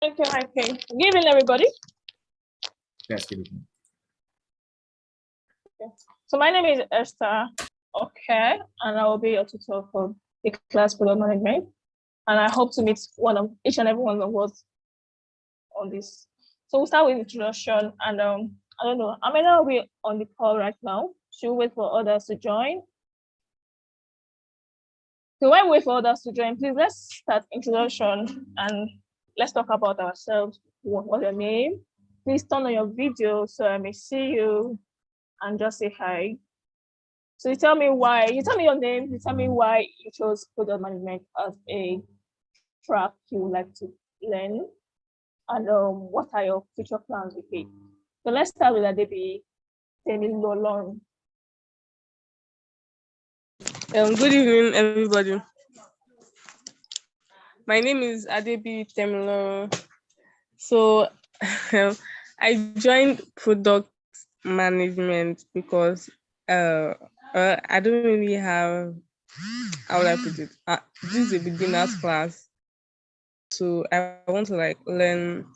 Thank you, okay. Good evening, everybody. Yes, good evening. Okay. So my name is Esther, okay, and I will be your tutor for the class product management. And I hope to meet each and every one of us on this. So we'll start with introduction, and I don't know, how many are we on the call right now? Should we wait for others to join? So while we wait for others to join, please let's start introduction and let's talk about ourselves. What's your name? Please turn on your video so I may see you and just say hi. So you tell me your name, you tell me why you chose product management as a track you would like to learn, and what are your future plans with it. So let's start with Adebi Temilolorun. Good evening, everybody. My name is Adebi Temilorun. So I joined product management because I don't really have, how would I put it? This is a beginner's class, so I want to learn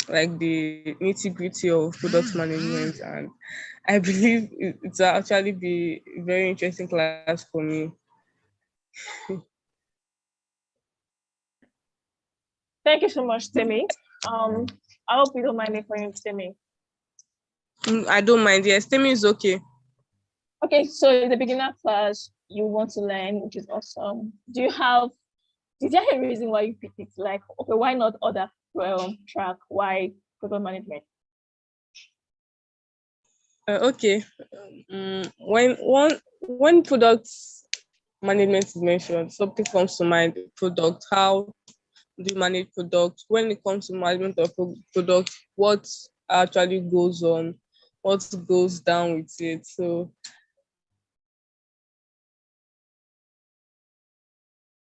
the nitty-gritty of product management, and I believe it's actually be a very interesting class for me. Thank you so much, Temi. I hope you don't mind me calling you Temi. I don't mind. Yes, Temi is okay. Okay, so in the beginner class, you want to learn, which is awesome. Is there a reason why you picked it? Like, okay, why not other track? Why product management? Okay. When product management is mentioned, something comes to mind. Product. How do you manage product? When it comes to management of product, what actually goes on? What goes down with it? So.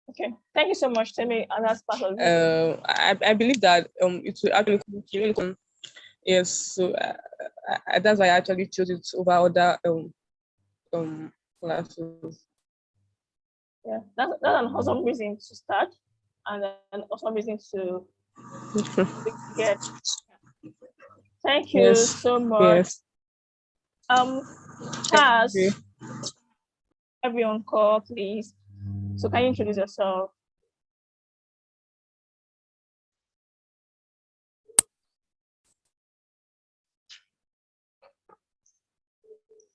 Okay, thank you so much, Temi, and that's part of it. I believe that it will actually come. Yes, so that's why I actually chose it over other classes. Yeah, that's an awesome reason to start, and an awesome reason to get. Thank you so much. Yes. Charles, everyone call, please. So can you introduce yourself?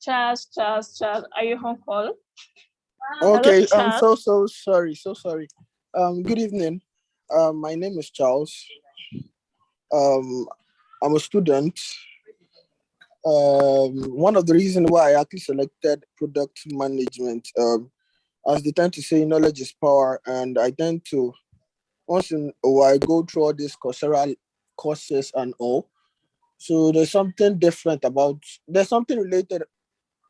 Charles, are you on call? Okay, I'm so sorry. Good evening. My name is Charles. I'm a student. One of the reasons why I actually selected product management, as they tend to say, knowledge is power, and I tend to once in a while go through all these Coursera courses and all. So there's something different about. There's something related.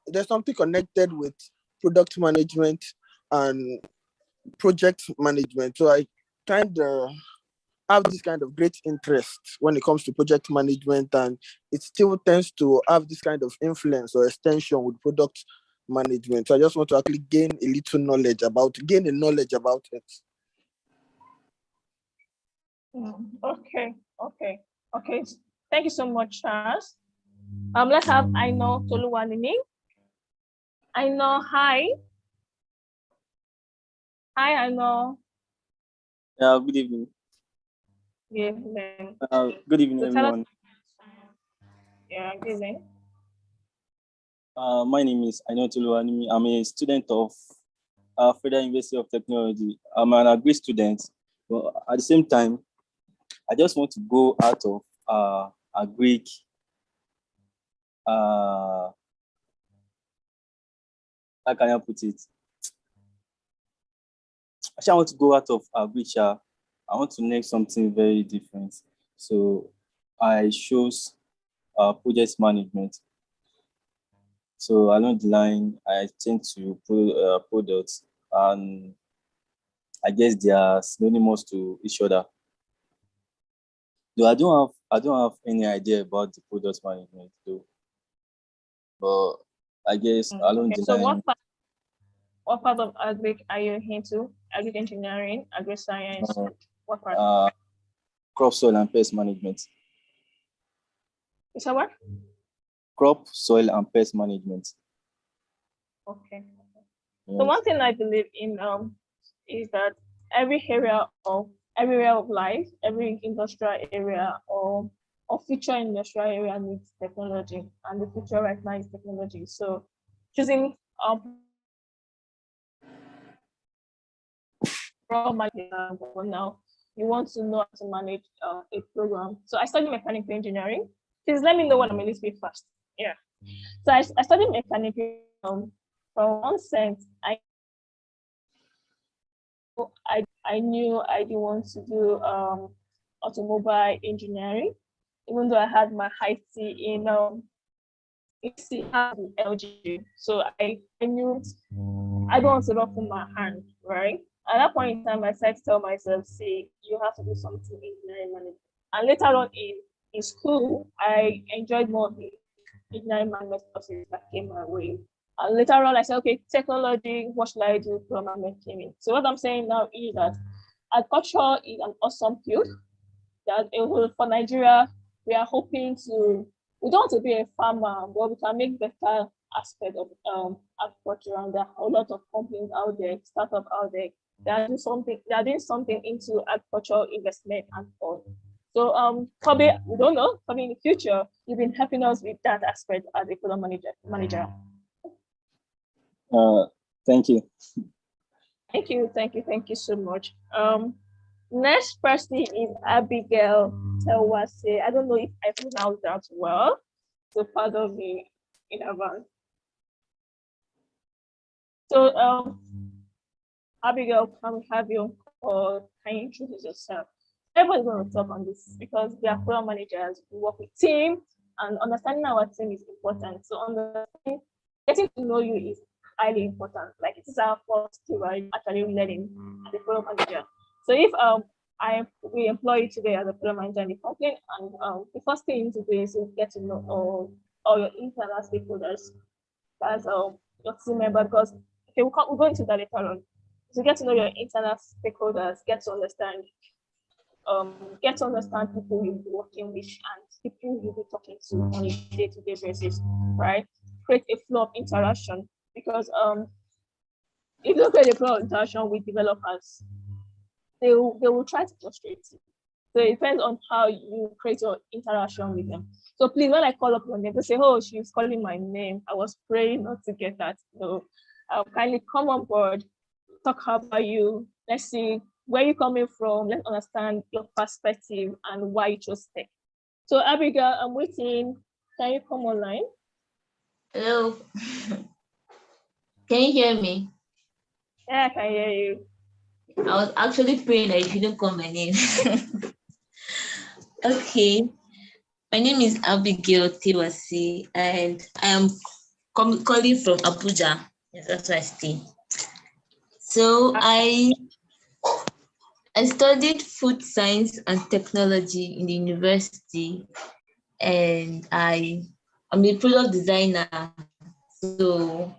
There's something connected with product management and project management. So I kind of have this kind of great interest when it comes to project management, and it still tends to have this kind of influence or extension with product management. So I just want to actually gain a little knowledge about it. Okay. Thank you so much, Charles. Let's have Aino Toluwanini. Aino, hi. Hi, Aino. Yeah, good evening. Good evening. Good evening, everyone. Yeah, good evening. My name is Aino Toluwanimi. I'm a student of Federal University of Technology. I'm an agri student, but at the same time, I just want to go out of agri. How can I put it? Actually, I want to go out of agri. I want to learn something very different. So I chose project management. So along the line, I tend to put products, and I guess they are synonymous to each other. Though I don't have any idea about the product management though. But I guess along the line. What part of agri are you into? Agri engineering, agri science? What part? crop, soil, and pest management. Is that what? Crop, soil, and pest management. Okay. Yes. So one thing I believe in is that every area of life, every industrial area or future industrial area needs technology, and the future right now is technology. So choosing for now, you want to know how to manage a program. So I studied mechanical engineering. Please let me know when I'm a little bit fast. Yeah. So I studied mechanical from one sense. I knew I didn't want to do automobile engineering, even though I had my high C in LG. So I knew I don't want to rough my hand, right? At that point in time, I started to tell myself, see, you have to do something in engineering management. And later on in school, I enjoyed more of the engineering management courses that came my way. And later on, I said, okay, technology, what should I do? Programming came in. So what I'm saying now is that agriculture is an awesome field that for Nigeria, we are hoping to, we don't want to be a farmer, but we can make better aspect of agriculture. And there are a lot of companies out there, startups out there, they are doing something into agricultural investment and all. So probably, we don't know, probably in the future, you've been helping us with that aspect as a product manager. Thank you. Thank you so much. Next person is Abigail Tewase. I don't know if I pronounced that well, so pardon me in advance. So Abigail, can we have you or can you introduce yourself? Everybody's going to talk on this because we are program managers, we work with team, and understanding our team is important. So getting to know you is highly important. Like it is our first skill I'm actually learning as a program manager. So if we employ you today as a program manager in the company, and the first thing you need to do is to get to know all your internal stakeholders as your team member, because okay, we'll go into that later on. So get to know your internal stakeholders, get to understand people you'll be working with and people you'll be talking to on a day-to-day basis, right? Create a flow of interaction because if you create a flow of interaction with developers, they will try to frustrate you. So it depends on how you create your interaction with them. So please, when I call up your name, they say, oh, she's calling my name. I was praying not to get that. So kindly come on board, talk about you. Let's see where you're coming from. Let's understand your perspective and why you chose tech. So Abigail, I'm waiting. Can you come online? Hello. Can you hear me? Yeah, I can hear you. I was actually praying that you shouldn't call my name. Okay. My name is Abigail Tiwasi, and I am calling from Abuja. Yes, that's where I stay. So I studied food science and technology in the university, and I'm a product designer. So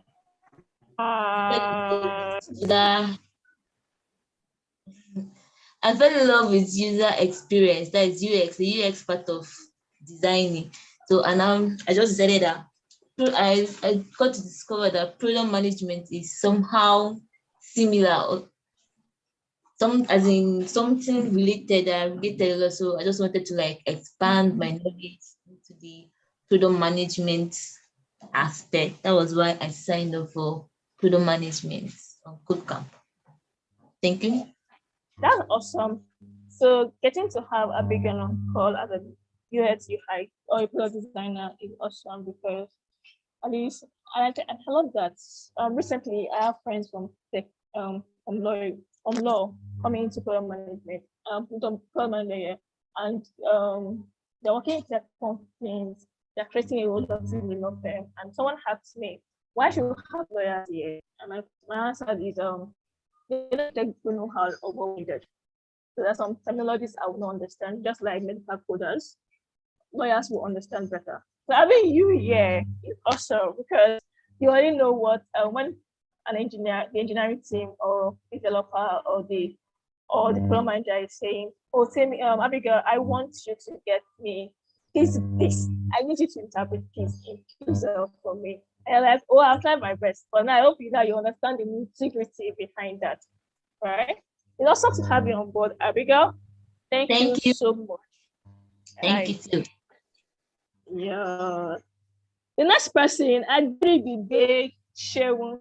I fell in love with user experience, that is UX, the UX part of designing. So and I just decided that I got to discover that product management is somehow similar, or something related related also. I just wanted to like expand my knowledge into the product management aspect. That was why I signed up for product management on Kodecamp. Thank you. That's awesome. So getting to have Abigail on call as a UX UI or a product designer is awesome because at least I love that. Recently I have friends from tech, from law coming into product management, product manager, and they're working in tech companies. They're creating a whole lot of team in law firm. And someone asked me, why should we have lawyers here? And my answer is they don't take the know-how of what we did. So there's some terminologies I would not understand, just like medical coders. Lawyers will understand better. So having you here is awesome because you already know what when the engineering team or developer or the or the program manager is saying, "Oh, tell me, Abigail, I want you to get me this. I need you to interpret this in yourself for me." And you're like, "Oh, I'll try my best." But now I hope you understand the nitty-gritty behind that, right? It's awesome to have you on board, Abigail. Thank you Thank you. so much. Thank you too. Yeah. The next person, I did the big Shewun.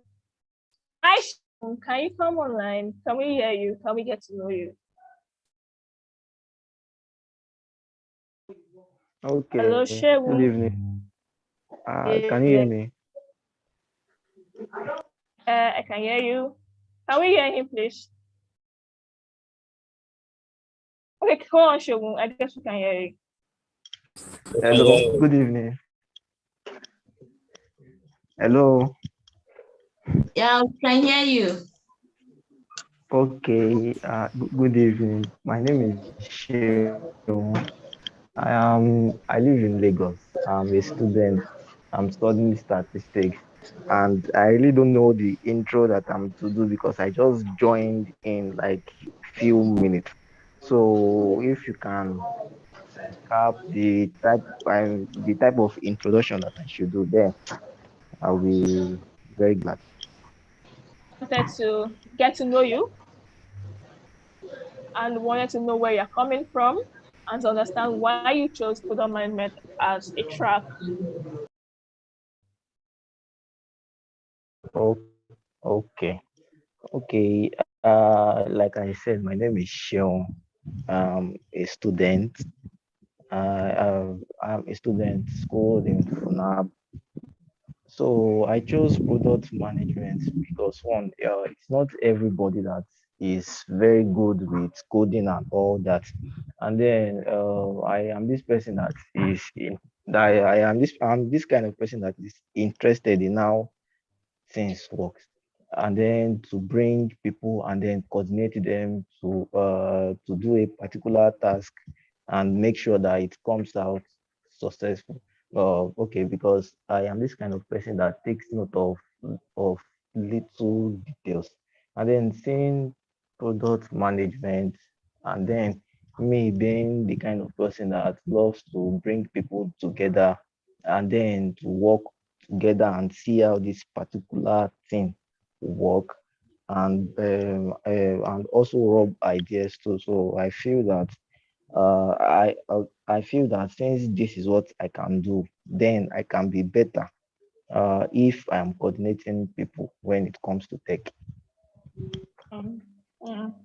Hi, Shewun. Can you come online? Can we hear you? Can we get to know you? Okay. Hello, Good Shewun. evening. Can you hear me? I can hear you. Can we hear him, please? Okay, come on, Shewun. I guess we can hear you. Hello. Good evening. Hello. Yeah, we can hear you. Okay. Good evening. My name is Sheung. I live in Lagos. I'm a student. I'm studying statistics, and I really don't know the intro that I'm to do because I just joined in like few minutes. So if you can recap the type of introduction that I should do, then I'll be very glad. Wanted to get to know you and wanted to know where you're coming from and to understand why you chose product management as a track. Oh, okay. Okay. Like I said, my name is Sean. A student. I'm a student schooled in FUNAB. So I chose product management because one, it's not everybody that is very good with coding and all that. And then I am this person that is in that I'm this kind of person that is interested in how things works, and then to bring people and then coordinate them to do a particular task and make sure that it comes out successful. Okay, because I am this kind of person that takes note of little details, and then seeing product management, and then me being the kind of person that loves to bring people together and then to work together and see how this particular thing work, and also rub ideas too. So I feel that since this is what I can do, then I can be better if I'm coordinating people when it comes to tech. Mm,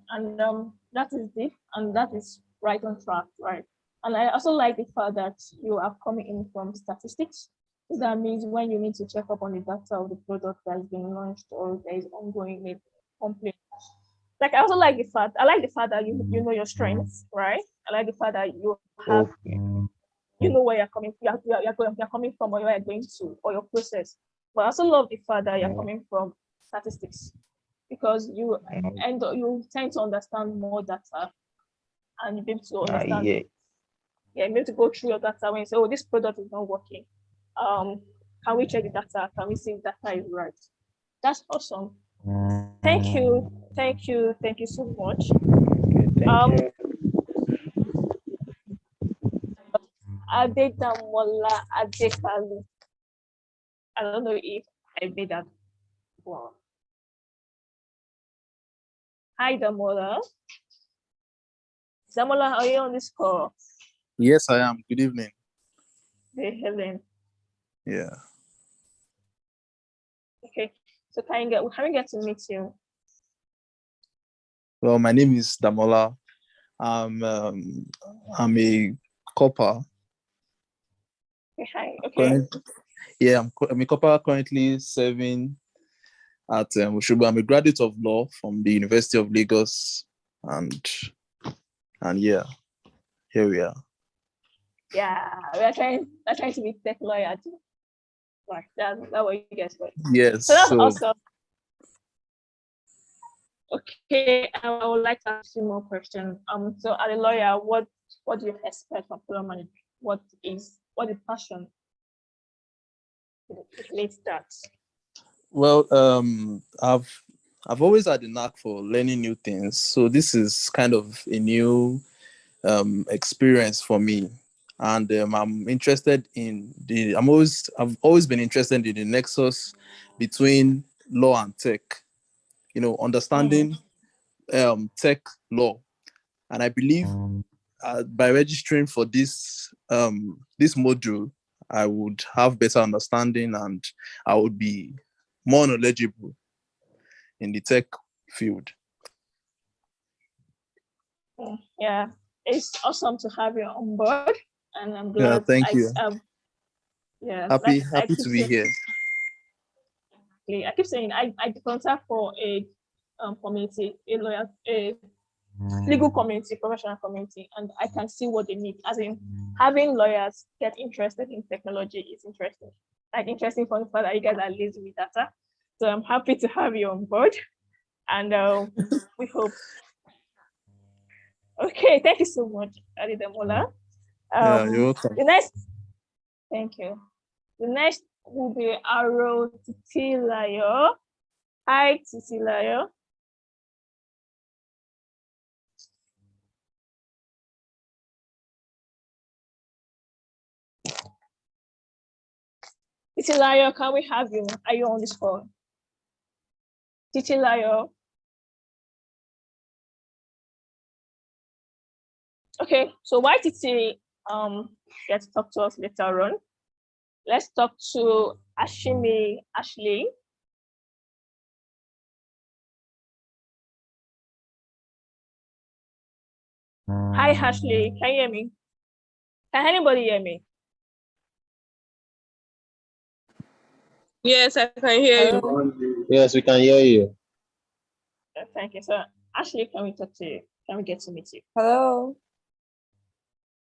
And that is deep and that is right on track, right? And I also like the fact that you are coming in from statistics. So that means when you need to check up on the data of the product that has been launched or there is ongoing complaint. Like I like the fact that you know your strengths, right? I like the fact that you have Okay. you know where you're coming from or where you're going to or your process. But I also love the fact that you're Mm, coming from statistics because mm, you tend to understand more data and you be able to understand yeah. yeah, you be able to go through your data when you say, oh, this product is not working. Um, can we check the data? Can we see if data is right? That's awesome. Thank you so much. Okay, thank Um, you. Adedamola Adekalu. I don't know if I made that well. Hi, Damola. Damola, are you on this call? Yes, I am. Good evening. Hey, Helen. Yeah. Okay. So can we get to meet you? Well, my name is Damola. I'm a copper. Okay, hi. Okay. I'm a copper currently serving at Oshobo. I'm a graduate of law from the University of Lagos, and yeah, here we are. Yeah, we're trying to be tech lawyer too. Like that what you guys got. Yes. So that's So awesome. Okay, I would like to ask you more questions. So as a lawyer, what do you expect from product management? What is passion? It relates that. well, I've always had a knack for learning new things. So this is kind of a new experience for me. And I'm interested in I've always been interested in the nexus between law and tech, understanding tech law. And I believe by registering for this module, I would have better understanding and I would be more knowledgeable in the tech field. Yeah, it's awesome to have you on board, and I'm Yeah, glad. thank you. Yeah, Happy I to keep be here. saying, I keep saying I contact for a community, a legal community, professional community, and I can see what they need. As in, having lawyers get interested in technology is interesting. Like interesting for the fact that you guys are lazy with data. So I'm happy to have you on board, and we hope. Okay, thank you so much, Adidamola. Yeah, you're welcome. The next, thank you. The next will be Aro Titilayo. Hi, Titilayo. Titilayo, can we have you? Are you on this call? Titilayo. Okay, so why Titi get to talk to us later on? Let's talk to Ashley. Hi, Ashley. Can you hear me? Can anybody hear me? Yes, I can hear you. Yes, we can hear you. Thank you. So, Ashley, can we talk to you? Can we get to meet you? Hello.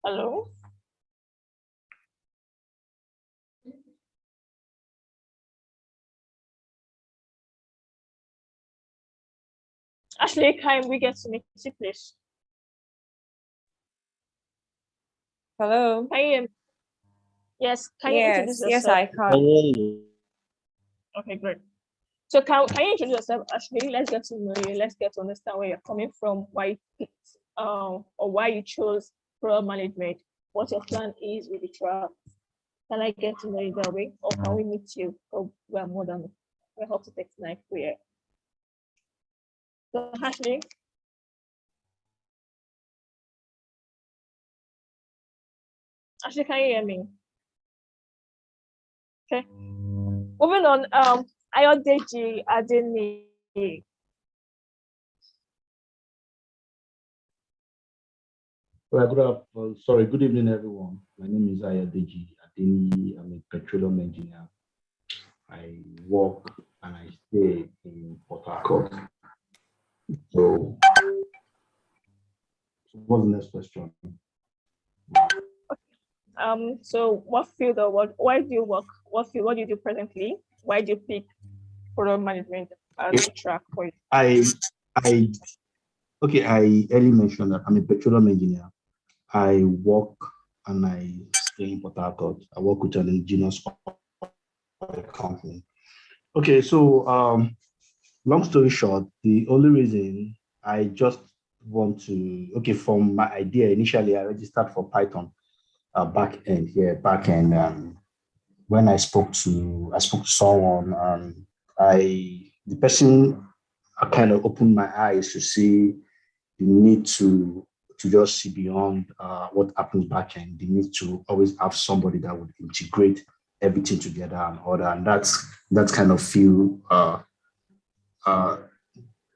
Hello? Ashley, can we get to meet you, please? Hello. Can you hear me? Yes, can you introduce yourself? Yes, I I can. can hear you. Okay, great. So can you introduce yourself, Ashley? Let's get to know you. Let's get to understand where you're coming from, why you picked, or why you chose product management, what your plan is with the track. Can I get to know you that way, or can we meet you? Or we're more than we hope to take tonight for you. So Ashley, can you hear me? Okay. Moving on, Ayodeji Adeni. Good evening, everyone. My name is Ayadeji Adeni. I'm a petroleum engineer. I work and I stay in Port Harcourt. So, what's the next question? So what field or why do you work? What field, what do you do presently? Why do you pick product management as a track for you? I earlier mentioned that I'm a petroleum engineer. I work and I stay in Port Harcourt. I work with an engineer's company. Okay, so long story short, the only reason I just want to, from my idea, initially I registered for Python back end. When I spoke to someone, the person kind of opened my eyes to see the need to just see beyond what happens back end. The need to always have somebody that would integrate everything together and order, and that's kind of feel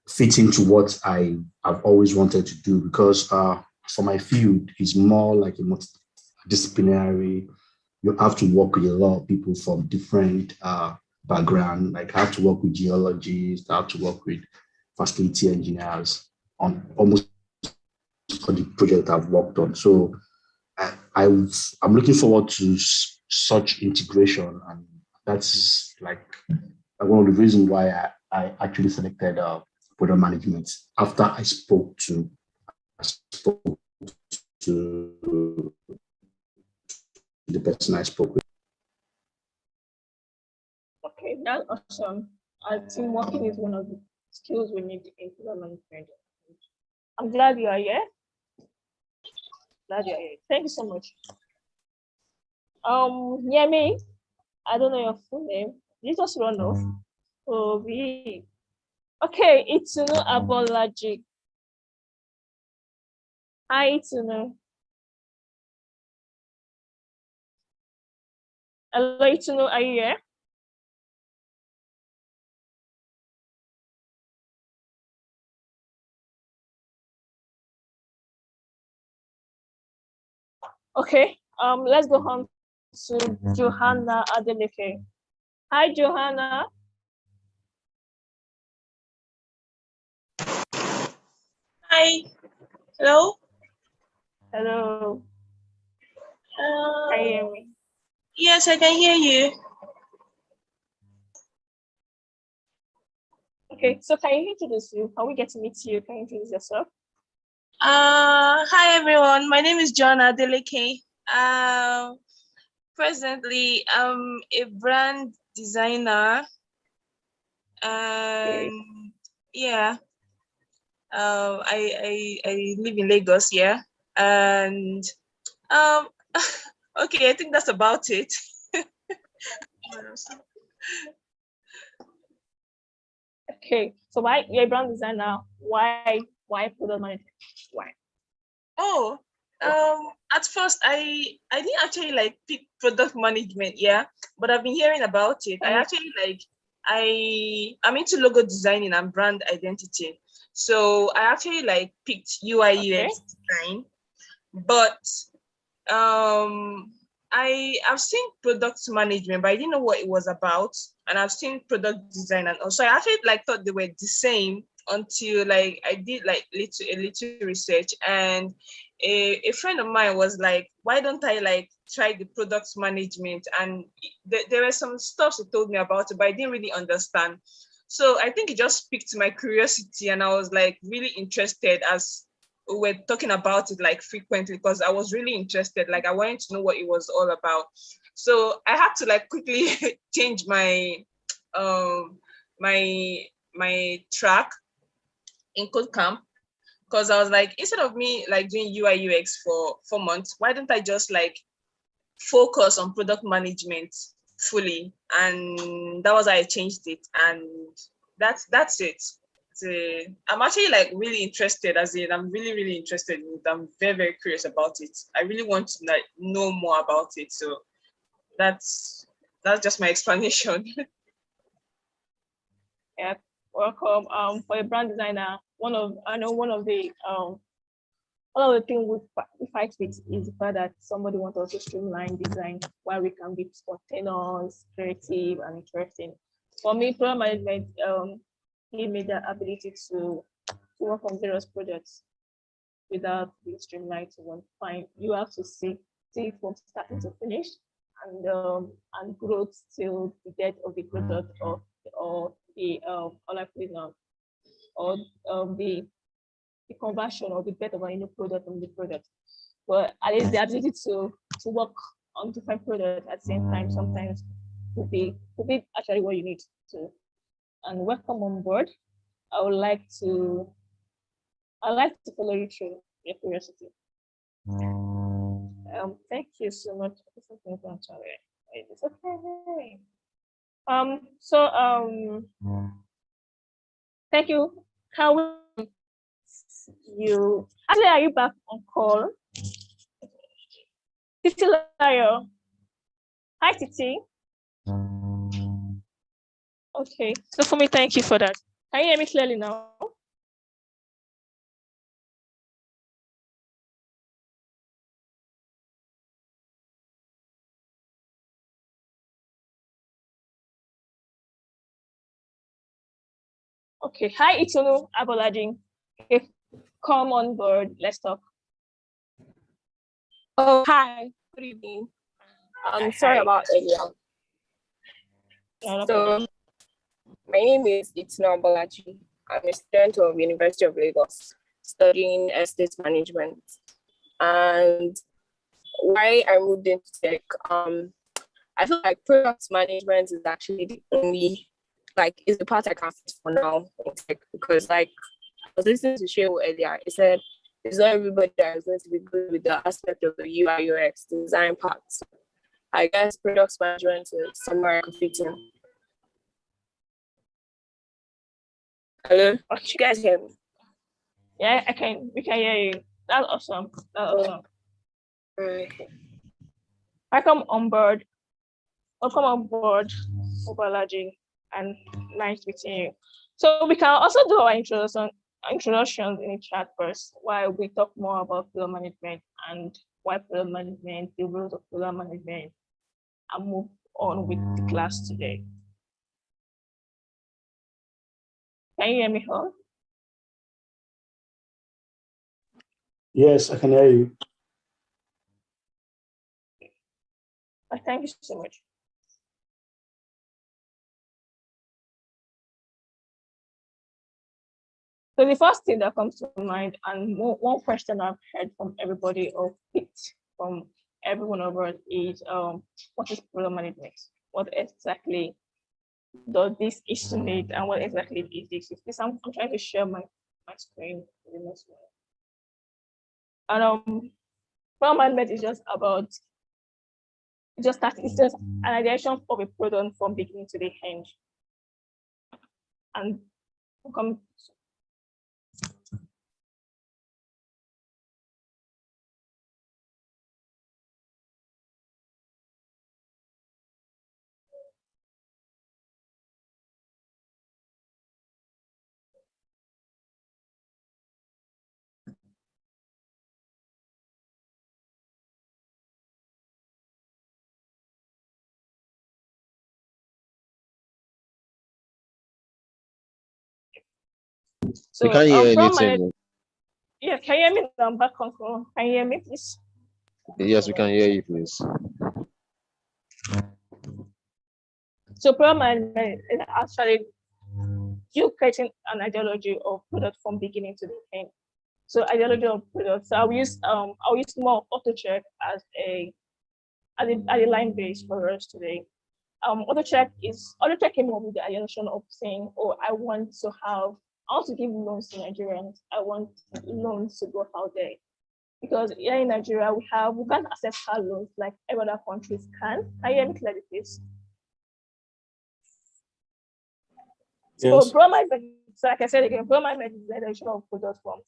fit into what I've always wanted to do, because for my field is more like a multidisciplinary. You have to work with a lot of people from different background. Like I have to work with geologists, I have to work with facility engineers on almost all the projects I've worked on. So I'm looking forward to such integration, and that's like one of the reasons why I actually selected product management after I spoke to the person I spoke with. Okay, that's awesome. Team working is one of the skills we need in product management. I'm glad you are here. Glad you are here. Thank you so much. Yemi, I don't know your full name. You just run off. So we okay, it's Abolaji. Hi, Itunu. Hello, Itunu, are you here? Okay, let's go on to Johanna Adeleke. Hi, Johanna. Hi. Hello. Hello. Can you hear me? Yes, I can hear you. Okay, so can you introduce you? Can we get to meet you? Can you introduce yourself? Hi everyone. My name is John Adeleke. Presently, I'm a brand designer, and yeah, I live in Lagos, yeah, and okay, I think that's about it. Okay, so why you're a brand designer? Why product management? Why? Oh, at first I didn't actually like pick product management, yeah, but I've been hearing about it. I actually I'm into logo designing and brand identity. So I actually picked UI UX design, but I've seen product management, but I didn't know what it was about. And I've seen product design, and also I actually thought they were the same until I did a little research, and a friend of mine was like, why don't I try the product management? And there were some stuff he told me about it, but I didn't really understand. So I think it just piqued my curiosity, and I was really interested as we're talking about it frequently, because I was really interested. I wanted to know what it was all about. So I had to quickly change my my track in Codecamp, because I was instead of me doing UI UX for 4 months, why don't I just focus on product management fully? And that was how I changed it, and that's it. I'm actually really interested, as in I'm really interested in it. I'm very curious about it. I really want to know more about it. So that's just my explanation. Yeah, welcome. For a brand designer, one of the things we fight with is the fact that somebody wants us to streamline design while we can be spontaneous, creative, and interesting. For me, product management gave me the ability to work on various projects without being streamlined to one point. You have to see from starting to finish, and growth till the death of the product, or the the conversion or the death of a new product from the product. But at least the ability to work on different products at the same time sometimes could be actually what you need to. And welcome on board. I would like to follow you through your curiosity. Thank you so much. It's okay. Thank you. Can we you actually, are you back on call? Titi Layo. Hi Titi. Okay, so for me, thank you for that. Can you hear me clearly now? Okay, hi Itunu Abolajin. Okay, come on board, let's talk. Oh, hi, good evening. Sorry about earlier. So, my name is Itno Bolaji. I'm a student of University of Lagos, studying estate management. And why I moved into tech, I feel like product management is actually the only like is the part I can fit for now in tech, because like I was listening to Shehu earlier. He said it's not everybody that is going to be good with the aspect of the UI UX design part. So I guess product management is somewhere I could fit in. Hello, can you guys hear me? Yeah, we can hear you. That's awesome. That's awesome. Okay. Welcome on board. Welcome on board, Obalaji, and nice meeting you. So we can also do our introductions in the chat first, while we talk more about program management and why program management, the rules of program management, and move on with the class today. Can you hear me, Hall? Yes, I can hear you. Thank you so much. So the first thing that comes to mind, and one question I've heard from everybody or picked from every one of us is, what is program management? What exactly does this issue need, and what exactly is this? I'm trying to share my screen for the next one. And program management is just about it's just an ideation of a product from beginning to the end. And come. So We can't hear anything. Yeah, can you hear me? I'm back on call. Can you hear me, please? Yes, we can hear you, please. So program management is actually you creating an ideology of product from beginning to the end. So ideology of product. So I'll use more AutoCheck as a line base for us today. AutoCheck came up with the ideology of saying, oh, I want to give loans to Nigerians. I want loans to go out there. Because here in Nigeria, we can't access car loans like every other countries can. Can you hear me clearly, please? Yes. So like I said again, program management is the ideation of product from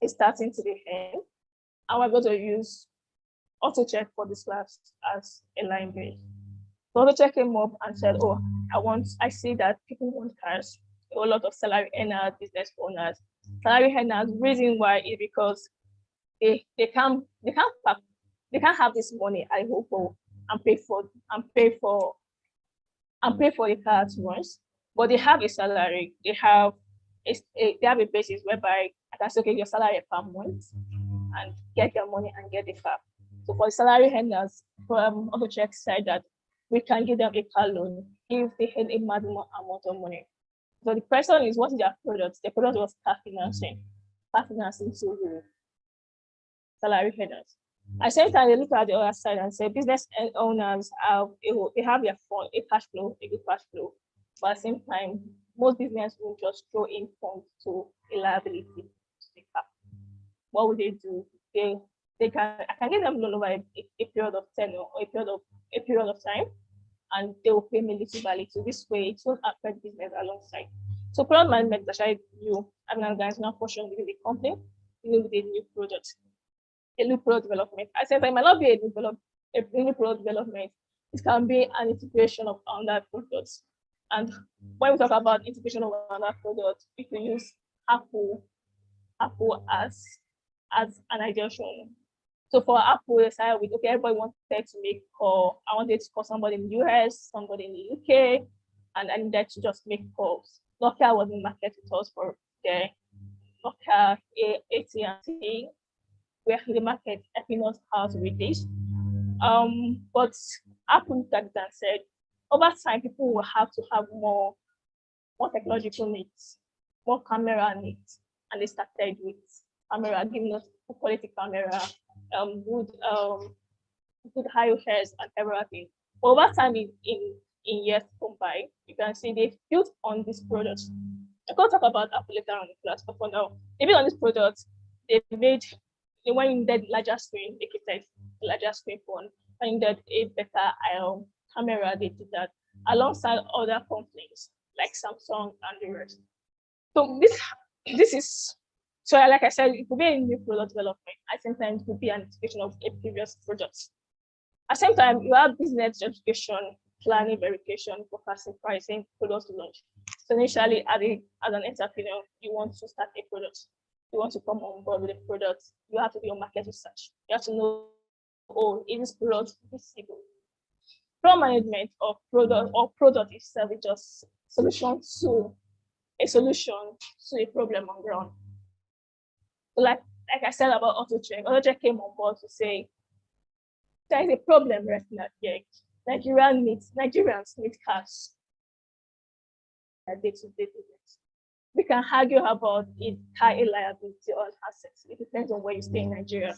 starting to the end. And we're going to use AutoCheck for this class as a line base. So AutoCheck came up and said, oh, I see that people want cars, a lot of salary earners, business owners. Salary earners, reason why is because they can't have this money I hope for and pay for the car at once, but they have a salary. They have a basis whereby I can say, okay, your salary per month and get your money and get the car. So for the salary earners, AutoCheck said that we can give them a car loan if they had a maximum amount of money. So the question is, what is their product? The product was car financing to the salary earners. I said that they look at the other side and say business owners they have their fund, a good cash flow. But at the same time, most business will just throw in funds to a liability to the car. What would they do? I can give them loan over a period of tenure or a period of time, and they will pay me little by little. This way, it won't affect business alongside. So product management is actually having an organizational portion within the company, dealing with a new product development. I said there might not be a new product development. It can be an integration of other products. And when we talk about integration of other products, we can use Apple as an ideation. So for Apple, they started with, okay, everybody wanted to make call. I wanted to call somebody in the US, somebody in the UK, and I needed to just make calls. Nokia was in market with us for the Nokia AT&T. We're in the market helping us out with this. But Apple looked at it and said, over time, people will have to have more technological needs, more camera needs. And they started with camera, giving us quality camera, good high res and everything. But over time, in in years gone by, you can see they've built on this product. I can't talk about Apple later on in class, but for now, they built on this product. They went in the larger screen, they created a larger screen phone, and in that a better camera. They did that alongside other companies like Samsung and the rest. So this is so like I said, it could be a new product development. At the same time, it could be an extension of a previous product. At the same time, you have business justification, planning, verification, forecasting, pricing, product launch. So initially, as an entrepreneur, you want to start a product. You want to come on board with a product. You have to do your market research. You have to know, oh, is this product visible? Product management of product itself is just solution to a problem on ground. So like I said about AutoCheck came on board to say there is a problem right now here. Nigerians need cars. Day-to-day business. We can argue about it, car a liability or assets. It depends on where you stay in Nigeria.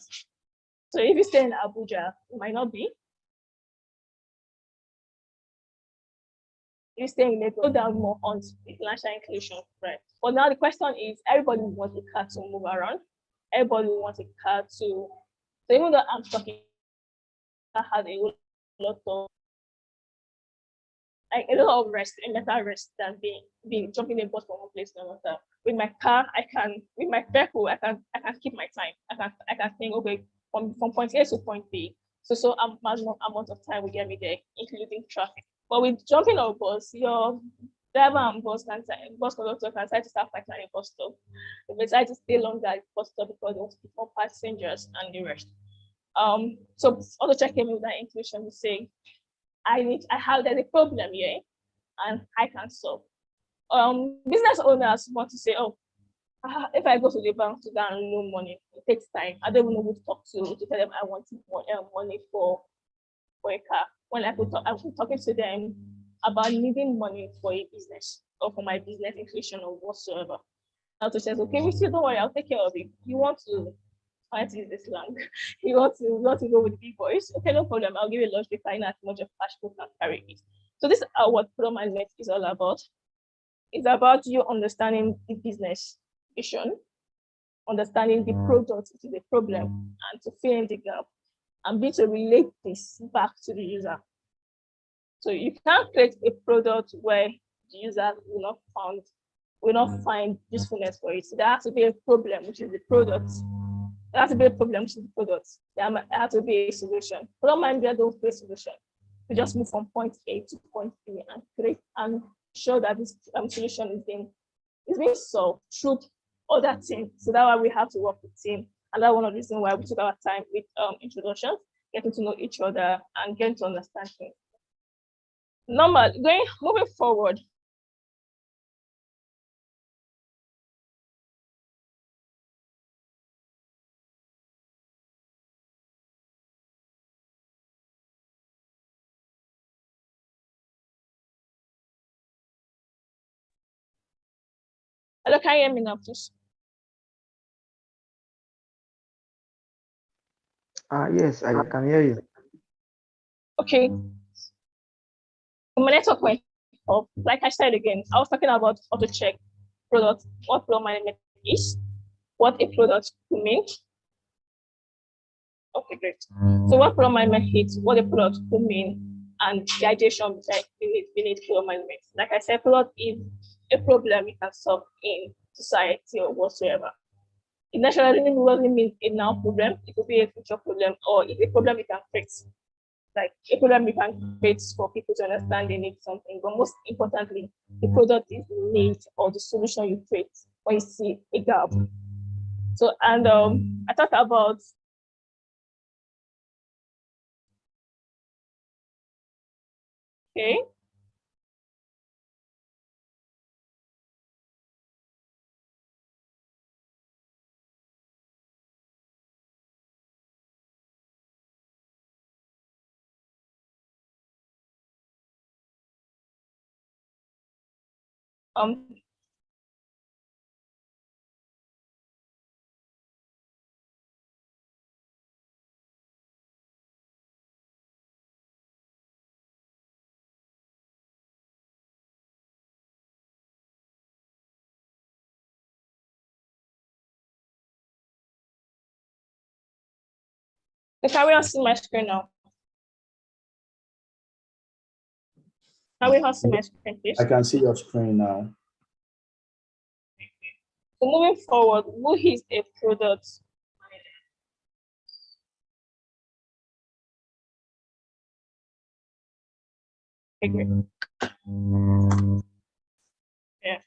So if you stay in Abuja, it might not be. If you stay in Lagos, go down more on financial inclusion, right? But now the question is, everybody wants a car to move around. Everybody wants a car to. So even though I'm talking, I had a lot of a lot of rest, a mental rest than being jumping a bus from one place to another. With my car, with my vehicle, I can keep my time. I can think, okay, from point A to point B. So maximum amount of time will get me there, including traffic. But with jumping on a bus, your driver and bus conductor can decide to start fighting at a bus stop. They decide to stay longer at the bus stop because they want to pick more passengers and the rest. So also checking with that inclusion, we say there's a problem here and I can solve. Business owners want to say, oh, if I go to the bank to go and loan money, it takes time. I don't even know who to talk to tell them I want money for a car. When I put talking to them about needing money for a business or for my business inclusion or whatsoever. Auto says, okay, we still don't worry, I'll take care of it. You want to fight is this long. You want to go with the big boys? Okay, no problem. I'll give you a luxury car in as much of cash flow can carry it. So this is what product management is all about. It's about you understanding the business vision, understanding the product, which is the problem, and to fill in the gap, and be to relate this back to the user. So you can't create a product where the user will not find usefulness for it. So there has to be a problem, which is the product. There has to be a problem, which is the product. There has to be a solution. Product management don't create solution. We just move from point A to point B and create and show that this solution is being solved through other teams. So that's why we have to work with team. And that's one of the reasons why we took our time with introductions, getting to know each other and getting to understand things. Moving forward. Hello, can you hear me now, please? Yes, I can hear you. Okay. From my network point of, like I said again, I was talking about AutoCheck product, what product management is, what a product could mean. Okay, great. So what product management is, what a product could mean, and the ideation beneath product management. Like I said, product is a problem you can solve in society or whatsoever. It naturally doesn't mean a now problem. It could be a future problem, or it's a problem you can fix. Like a problem you can create for people to understand they need something. But most importantly, the product is the need or the solution you create when you see a gap. So, and I talked about okay. Um, Can we all see my screen now? Can we all see my screen, please? I can see your screen now. So moving forward, who is a product? Agree. Yeah.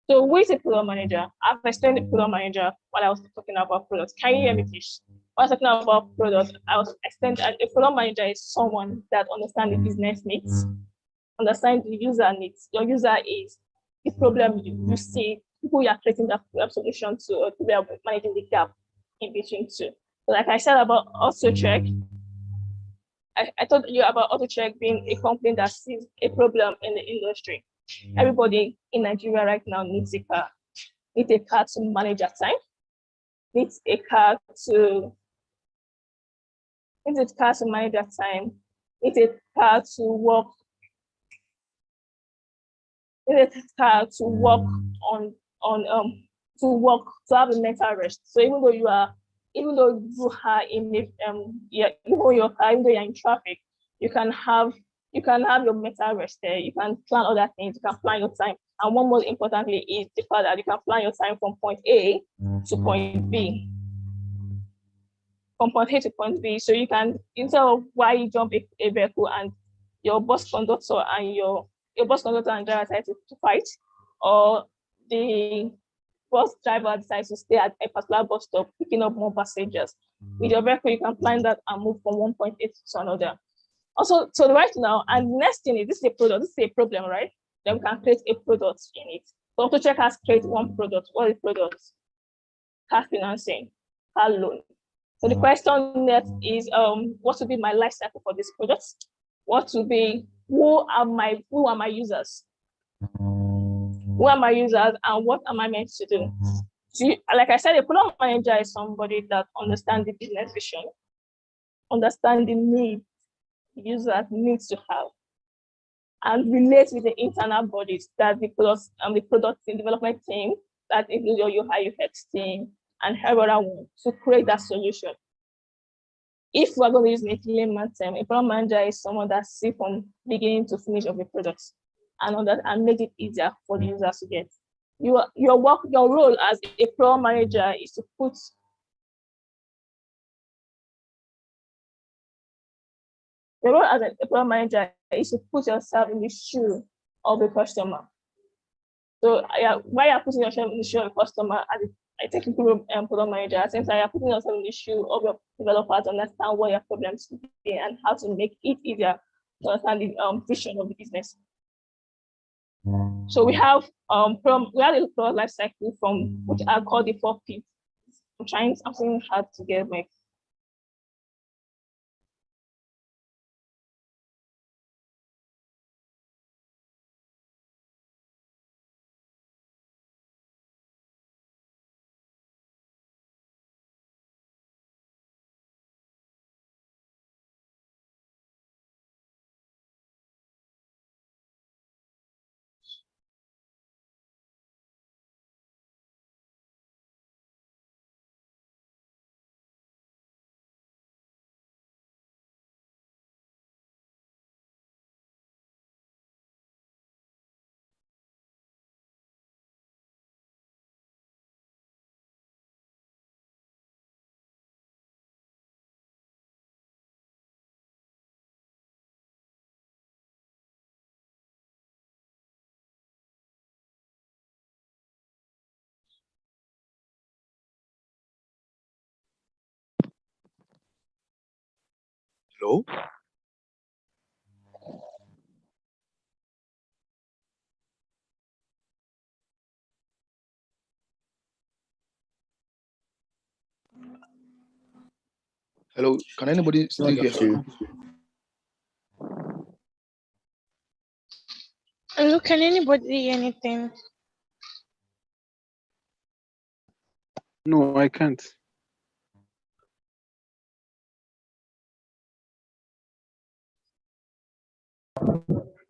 So who is a product manager? I've explained the product manager while I was talking about products. Can you hear me, please? When I was talking about products, I was explaining that a product manager is someone that understands the business needs, understands the user needs. Your user is the problem you see, people you are creating that solution to, or people are managing the gap in between two. So like I said about AutoCheck, I told you about AutoCheck being a company that sees a problem in the industry. Everybody in Nigeria right now needs a car. Needs a car to manage their time. Needs a car to manage their time. Needs a car to work. Needs a car to work on to work to have a mental rest. So even though you are in traffic, you can have your mental rest there. You can plan other things. You can plan your time. And one most importantly is the fact that you can plan your time from point A to point B. From point A to point B. So you can, instead of why you jump a vehicle and your bus conductor and driver decide to fight, or the bus driver decides to stay at a particular bus stop picking up more passengers. With your vehicle, you can plan that and move from one point A to another. Also, so right now, and the next thing is this is a product, this is a problem, right? Then we can create a product in it. So AutoCheck has created one product. What is the product? Car financing, car loan. So the question next is what will be my life cycle for this product? What will be who are my users? Who are my users and what am I meant to do? So like I said, a product manager is somebody that understands the business vision, understands the need the user needs to have, and relate with the internal bodies that the product team, development team, that includes your UI UX team and every other one to create that solution. If we're going to use a layman term, a product manager is someone that sees from beginning to finish of the product and make it easier for the users to get. Your role as a product manager is to put the role as a product manager is to put yourself in the shoe of the customer. So while you're putting yourself in the shoe of the customer as a technical product manager, at the same time you're putting yourself in the shoe of your developer to understand what your problems could be and how to make it easier to understand the vision of the business. So we have the product life cycle from which are called the 4 Ps. I'm saying hard to get my. Hello? Hello, can anybody still hear me? Hello, can anybody hear anything? No, I can't.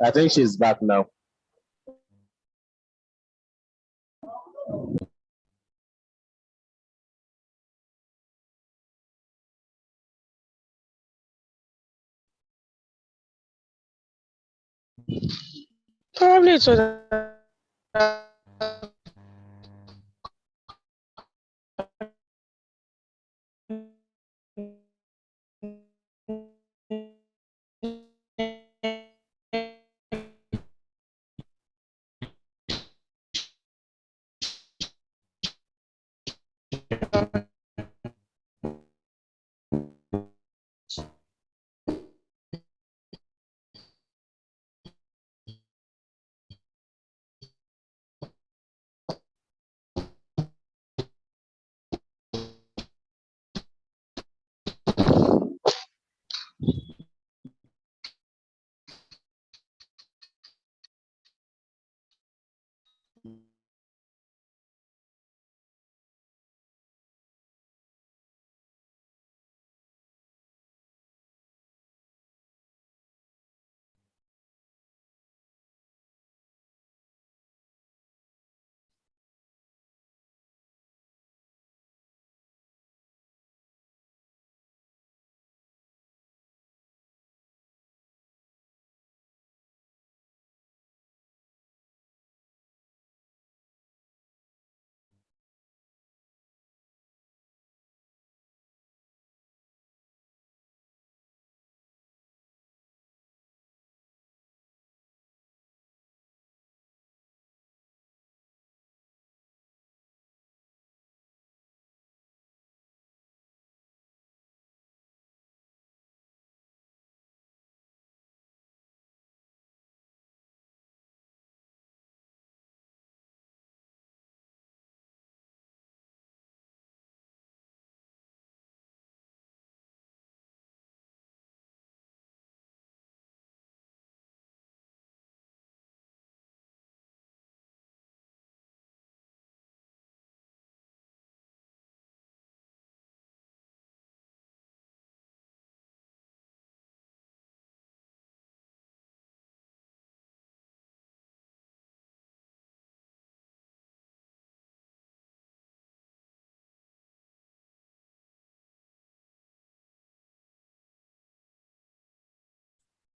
I think she's back now. Probably it was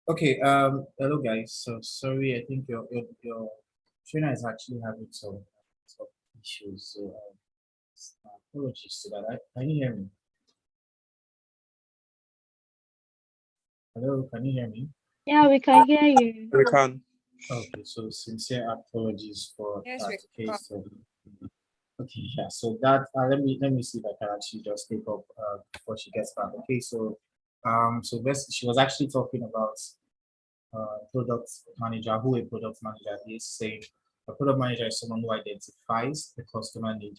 Okay, hello guys. So sorry, I think your trainer is actually having some issues. So apologies to that. Can you hear me? Hello, can you hear me? Yeah, we can hear you. We can. Okay, so sincere apologies for Yes, that. we Okay, can. so okay, yeah. So that let me see if I can actually just take up before she gets back. Okay, so she was actually talking about product manager, who a product manager is, saying a product manager is someone who identifies the customer need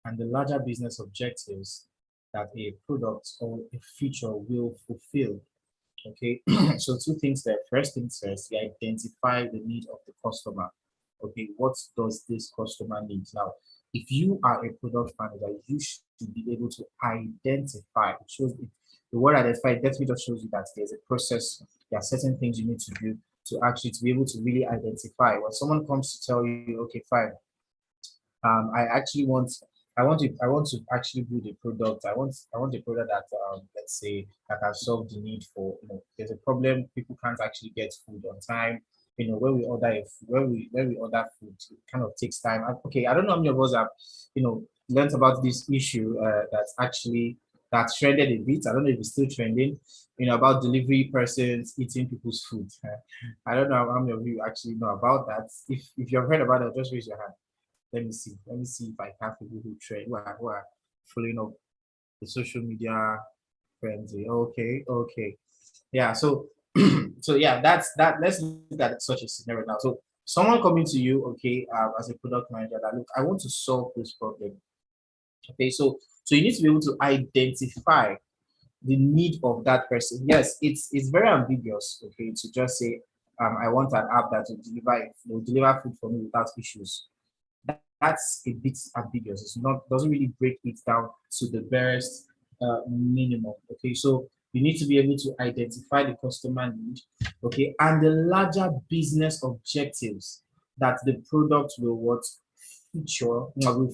and the larger business objectives that a product or a feature will fulfill. Okay, so two things there. First things first, you identify the need of the customer. Okay, what does this customer need? Now, if you are a product manager, you should be able to identify. It shows the word identify definitely just shows you that there's a process. There are certain things you need to do to actually to be able to really identify. When someone comes to tell you, okay, fine, I actually want to actually build a product. I want a product that let's say that can solve the need for, there's a problem, people can't actually get food on time. When we order when we order food, it kind of takes time. Okay, I don't know how many of us have learned about this issue that's trended a bit. I don't know if it's still trending, about delivery persons eating people's food. I don't know how many of you actually know about that. If you've heard about it, just raise your hand. Let me see. Let me see if I have people who are following up the social media frenzy. Okay, okay. Yeah, so so yeah, that's that. Let's look at such a scenario now. So someone coming to you, okay, as a product manager, that look, I want to solve this problem. Okay, so you need to be able to identify the need of that person. Yes, it's very ambiguous, okay, to just say, I want an app that will deliver food for me without issues. That's a bit ambiguous. It's not doesn't really break it down to the barest minimum. Okay, so you need to be able to identify the customer need, okay, and the larger business objectives that the product will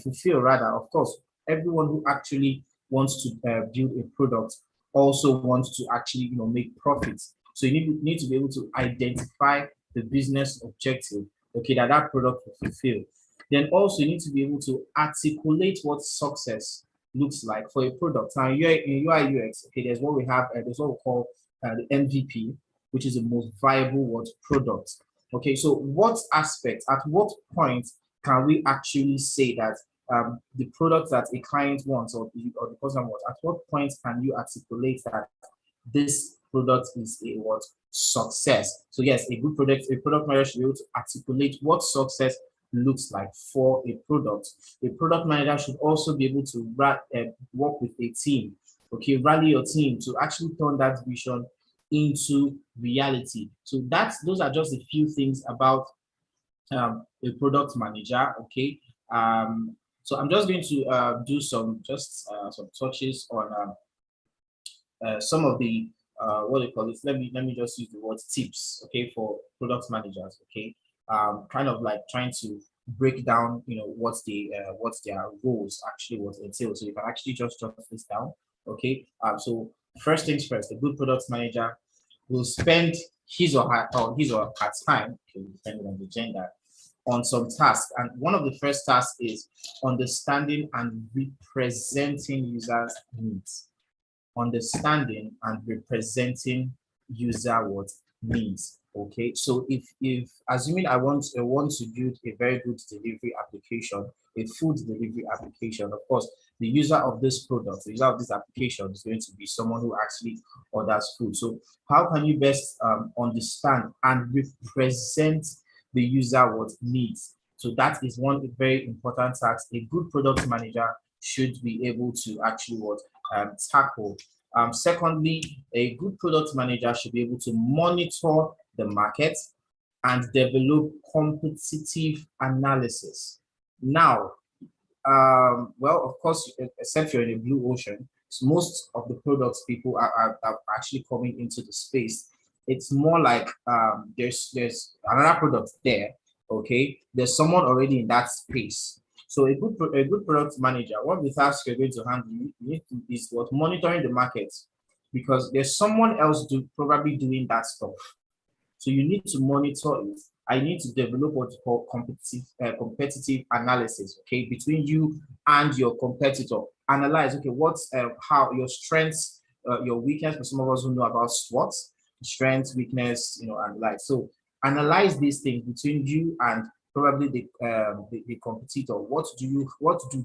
fulfill. Rather, of course, everyone who actually wants to build a product also wants to actually make profits. So you need to be able to identify the business objective, okay, that that product will fulfill. Then also you need to be able to articulate what success looks like for a product. Now in UI UX, okay, there's what we have, there's what we call the MVP, which is the most viable what product. Okay, so what aspect, at what point can we actually say that the product that a client wants or the customer wants, at what point can you articulate that this product is a what success? So yes, a product manager should be able to articulate what success looks like for a product. A product manager should also be able to work with a team, okay, rally your team to actually turn that vision into reality. So those are just a few things about a product manager, okay. So I'm just going to do some touches on some of the what do you call this? Let me just use the word tips, okay, for product managers, okay. Kind of like trying to break down, you know, what's their roles actually what entails. So you can actually just jot this down, okay. So first things first, a good product manager will spend his or her time, okay, depending on the gender, on some tasks. And one of the first tasks is understanding and representing users' needs. Understanding and representing user what needs. Okay, so if assuming I want to build a very good delivery application, a food delivery application, of course the user of this product, the user of this application is going to be someone who actually orders food. So how can you best understand and represent the user what needs? So that is one very important task a good product manager should be able to actually tackle. Secondly, a good product manager should be able to monitor the market and develop competitive analysis. Now, well, of course, except you're in a blue ocean, so most of the products people are actually coming into the space. It's more like there's another product there, okay? There's someone already in that space. So a good product manager, what the task you're going to handle is what monitoring the market, because there's someone else probably doing that stuff. So you need to monitor it. I need to develop what you call competitive analysis, okay, between you and your competitor. Analyze, okay, what's how your strengths, your weakness. For some of us who know about SWOT, strength, weakness, you know, and like so. Analyze these things between you and probably the competitor. What do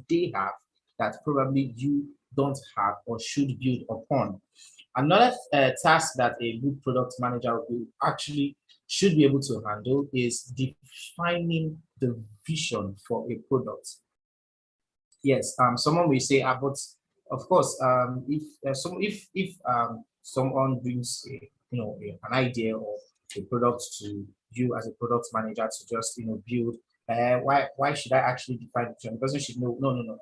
they have that probably you don't have or should build upon? Another task that a good product manager will actually should be able to handle is defining the vision for a product. Yes, someone will say, but of course, if someone brings an idea or a product to you as a product manager to just build, why should I actually define the vision? The person should know. No.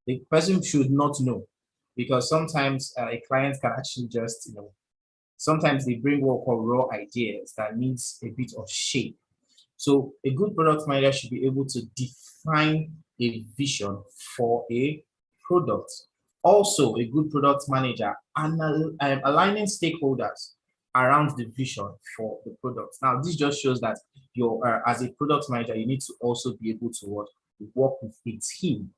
The person should not know, because sometimes a client can actually just sometimes they bring what we call raw ideas that needs a bit of shape. So a good product manager should be able to define a vision for a product. Also, a good product manager aligning stakeholders around the vision for the product. Now, this just shows that as a product manager, you need to also be able to work with a team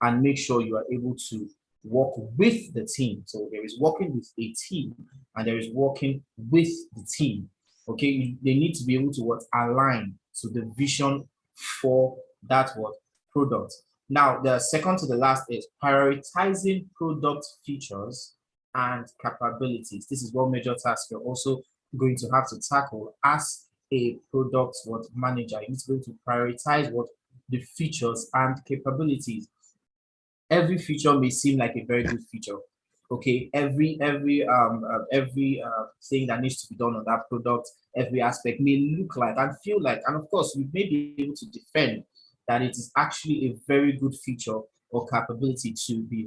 and make sure you are able to work with the team. So there is working with a team and there is working with the team. Okay, they need to be able to align to the vision for that product. Now, the second to the last is prioritizing product features and capabilities. This is one major task you're also going to have to tackle as a product manager. You need to be able to prioritize the features and capabilities. Every feature may seem like a very good feature. Okay, every thing that needs to be done on that product, every aspect may look like and feel like, and of course, we may be able to defend that it is actually a very good feature or capability to be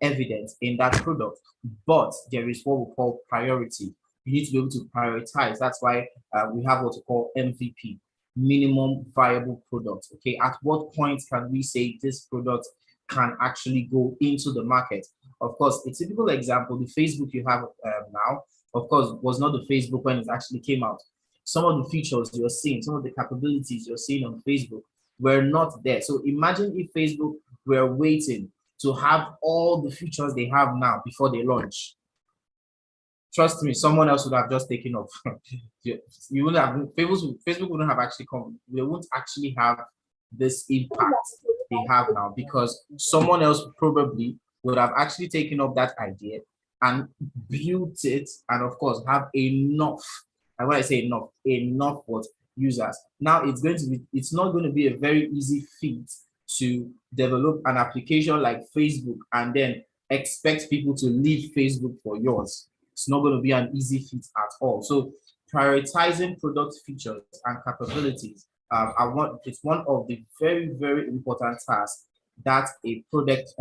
evident in that product. But there is what we call priority. You need to be able to prioritize. That's why we have what we call MVP, minimum viable product. Okay, at what point can we say this product can actually go into the market? Of course, a typical example, the Facebook you have now, of course, was not the Facebook when it actually came out. some of the features you're seeing, some of the capabilities you're seeing on Facebook were not there. So imagine if Facebook were waiting to have all the features they have now before they launch. Trust me, someone else would have just taken off. You wouldn't have, Facebook wouldn't have actually come. They won't actually have this impact they have now because someone else probably would have actually taken up that idea and built it, and of course have enough. And when I say enough what users. Now it's not going to be a very easy feat to develop an application like Facebook and then expect people to leave Facebook for yours. It's not going to be an easy feat at all. So prioritizing product features and capabilities it's one of the very, very important tasks that a product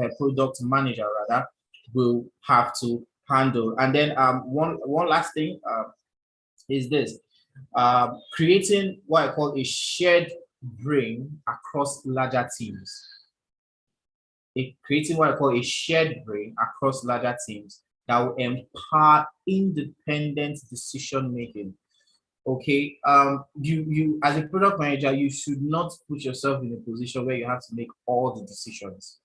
manager rather will have to handle. And then one last thing is this: creating what I call a shared brain across larger teams. Creating what I call a shared brain across larger teams that will empower independent decision making. Okay, you as a product manager, you should not put yourself in a position where you have to make all the decisions.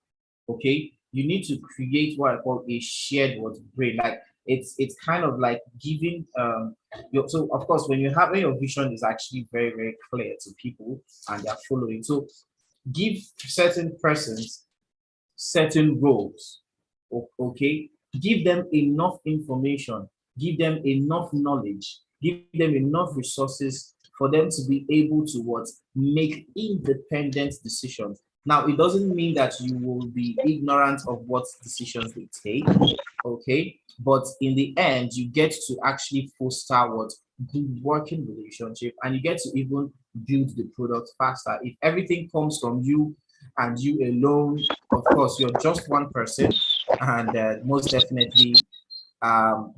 Okay, you need to create what I call a shared brain. Like it's kind of like giving so of course when your vision is actually very, very clear to people and they're following, so give certain persons certain roles. Okay, give them enough information, give them enough knowledge, give them enough resources for them to be able to make independent decisions. Now, it doesn't mean that you will be ignorant of what decisions they take, okay? But in the end, you get to actually foster good working relationship, and you get to even build the product faster. If everything comes from you and you alone, of course, you're just one person, and most definitely,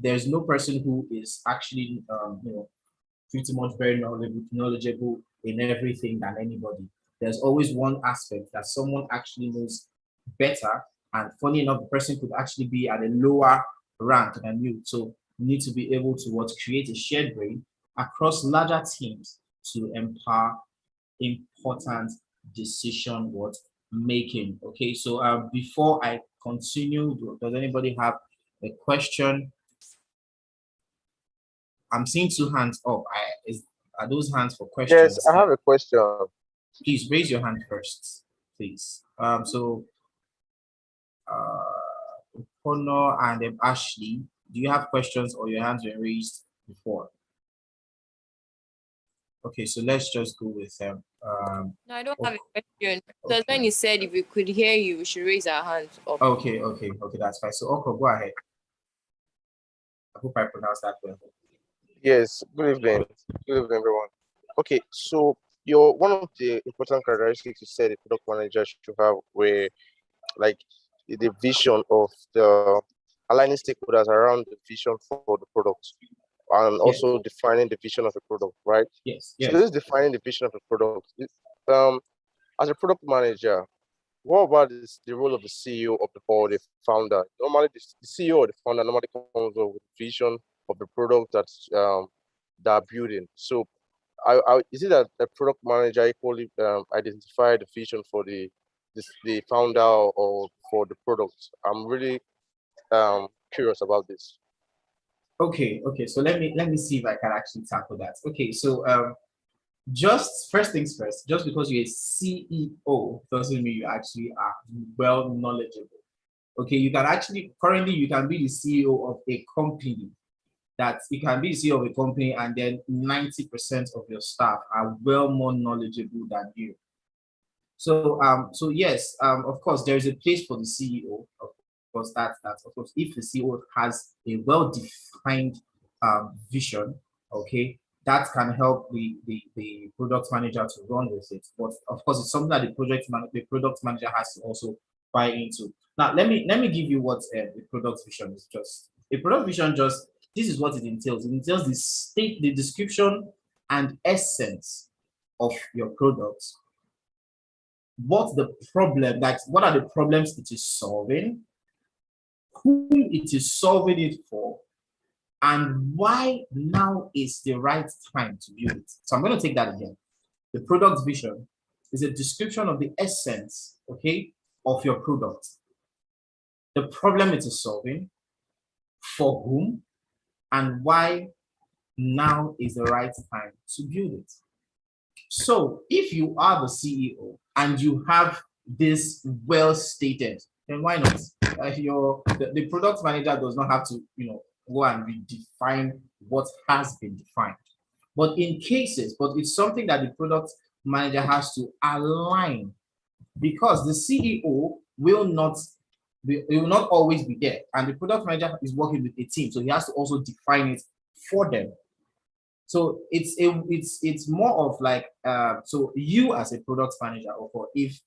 there's no person who is actually, pretty much very knowledgeable in everything than anybody. There's always one aspect that someone actually knows better, and funny enough, the person could actually be at a lower rank than you. So you need to be able to create a shared brain across larger teams to empower important decision making. Okay, so before I continue, does anybody have a question? I'm seeing two hands up. Are those hands for questions? Yes, I have a question. Please raise your hand first, please. So Honor and Ashley, do you have questions or your hands were raised before? Okay, so let's just go with them. No, I don't have a question. Because when you said if we could hear you, we should raise our hands up. Okay, that's fine. So Oko, go ahead. I hope I pronounced that well. Yes, good evening. Good evening, everyone. Okay, so one of the important characteristics you said a product manager should have were like the vision of the aligning stakeholders around the vision for the product, and also defining the vision of the product, right? Yes. So this is defining the vision of the product. As a product manager, what about the role of the CEO or the founder? Normally, the CEO or the founder normally comes up with vision of the product that's they're building. So, is it that the product manager equally identify the vision for the founder or for the product? I'm really curious about this. Okay. So let me see if I can actually tackle that. Okay, so just first things first, just because you're a CEO doesn't mean you actually are well knowledgeable. Okay, you can actually currently you can be the CEO of a company. That you can be the CEO of a company and then 90% of your staff are well more knowledgeable than you. So yes, of course there is a place for the CEO. Of course that's of course if the CEO has a well-defined vision, okay, that can help the product manager to run with it. But of course, it's something that the product manager has to also buy into. Now, let me give you what the product vision is. Just a product vision. Just this is what it entails. It entails the description and essence of your product. What are the problems it is solving? Who it is solving it for? and why now is the right time to build it. So I'm going to take that again. The product vision is a description of the essence, okay, of your product, the problem it is solving, for whom, and why now is the right time to build it. So if you are the CEO and you have this well stated, then why not? The product manager does not have to, go and redefine what has been defined. But it's something that the product manager has to align, because the CEO will not always be there, and the product manager is working with a team, so he has to also define it for them. So it's more of like, so you as a product manager, or if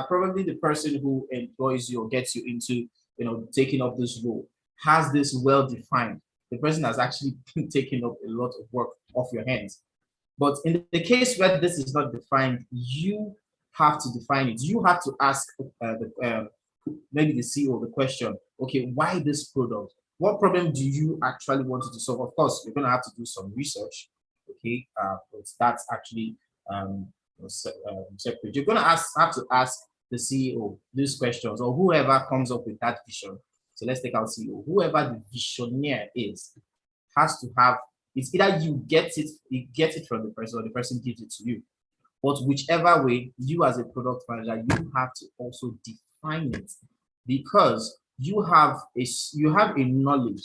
probably the person who employs you or gets you into taking up this role has this well defined, the person has actually been taking up a lot of work off your hands. But in the case where this is not defined, you have to define it. You have to ask maybe the CEO the question, okay, why this product? What problem do you actually want to solve? Of course, you're going to have to do some research, okay? But that's actually separate. You're going to have to ask the CEO these questions, or whoever comes up with that vision. So let's take our CEO. Whoever the visionaire is has to have. It's either you get it from the person, or the person gives it to you. But whichever way, you as a product manager, you have to also define it, because you have a knowledge,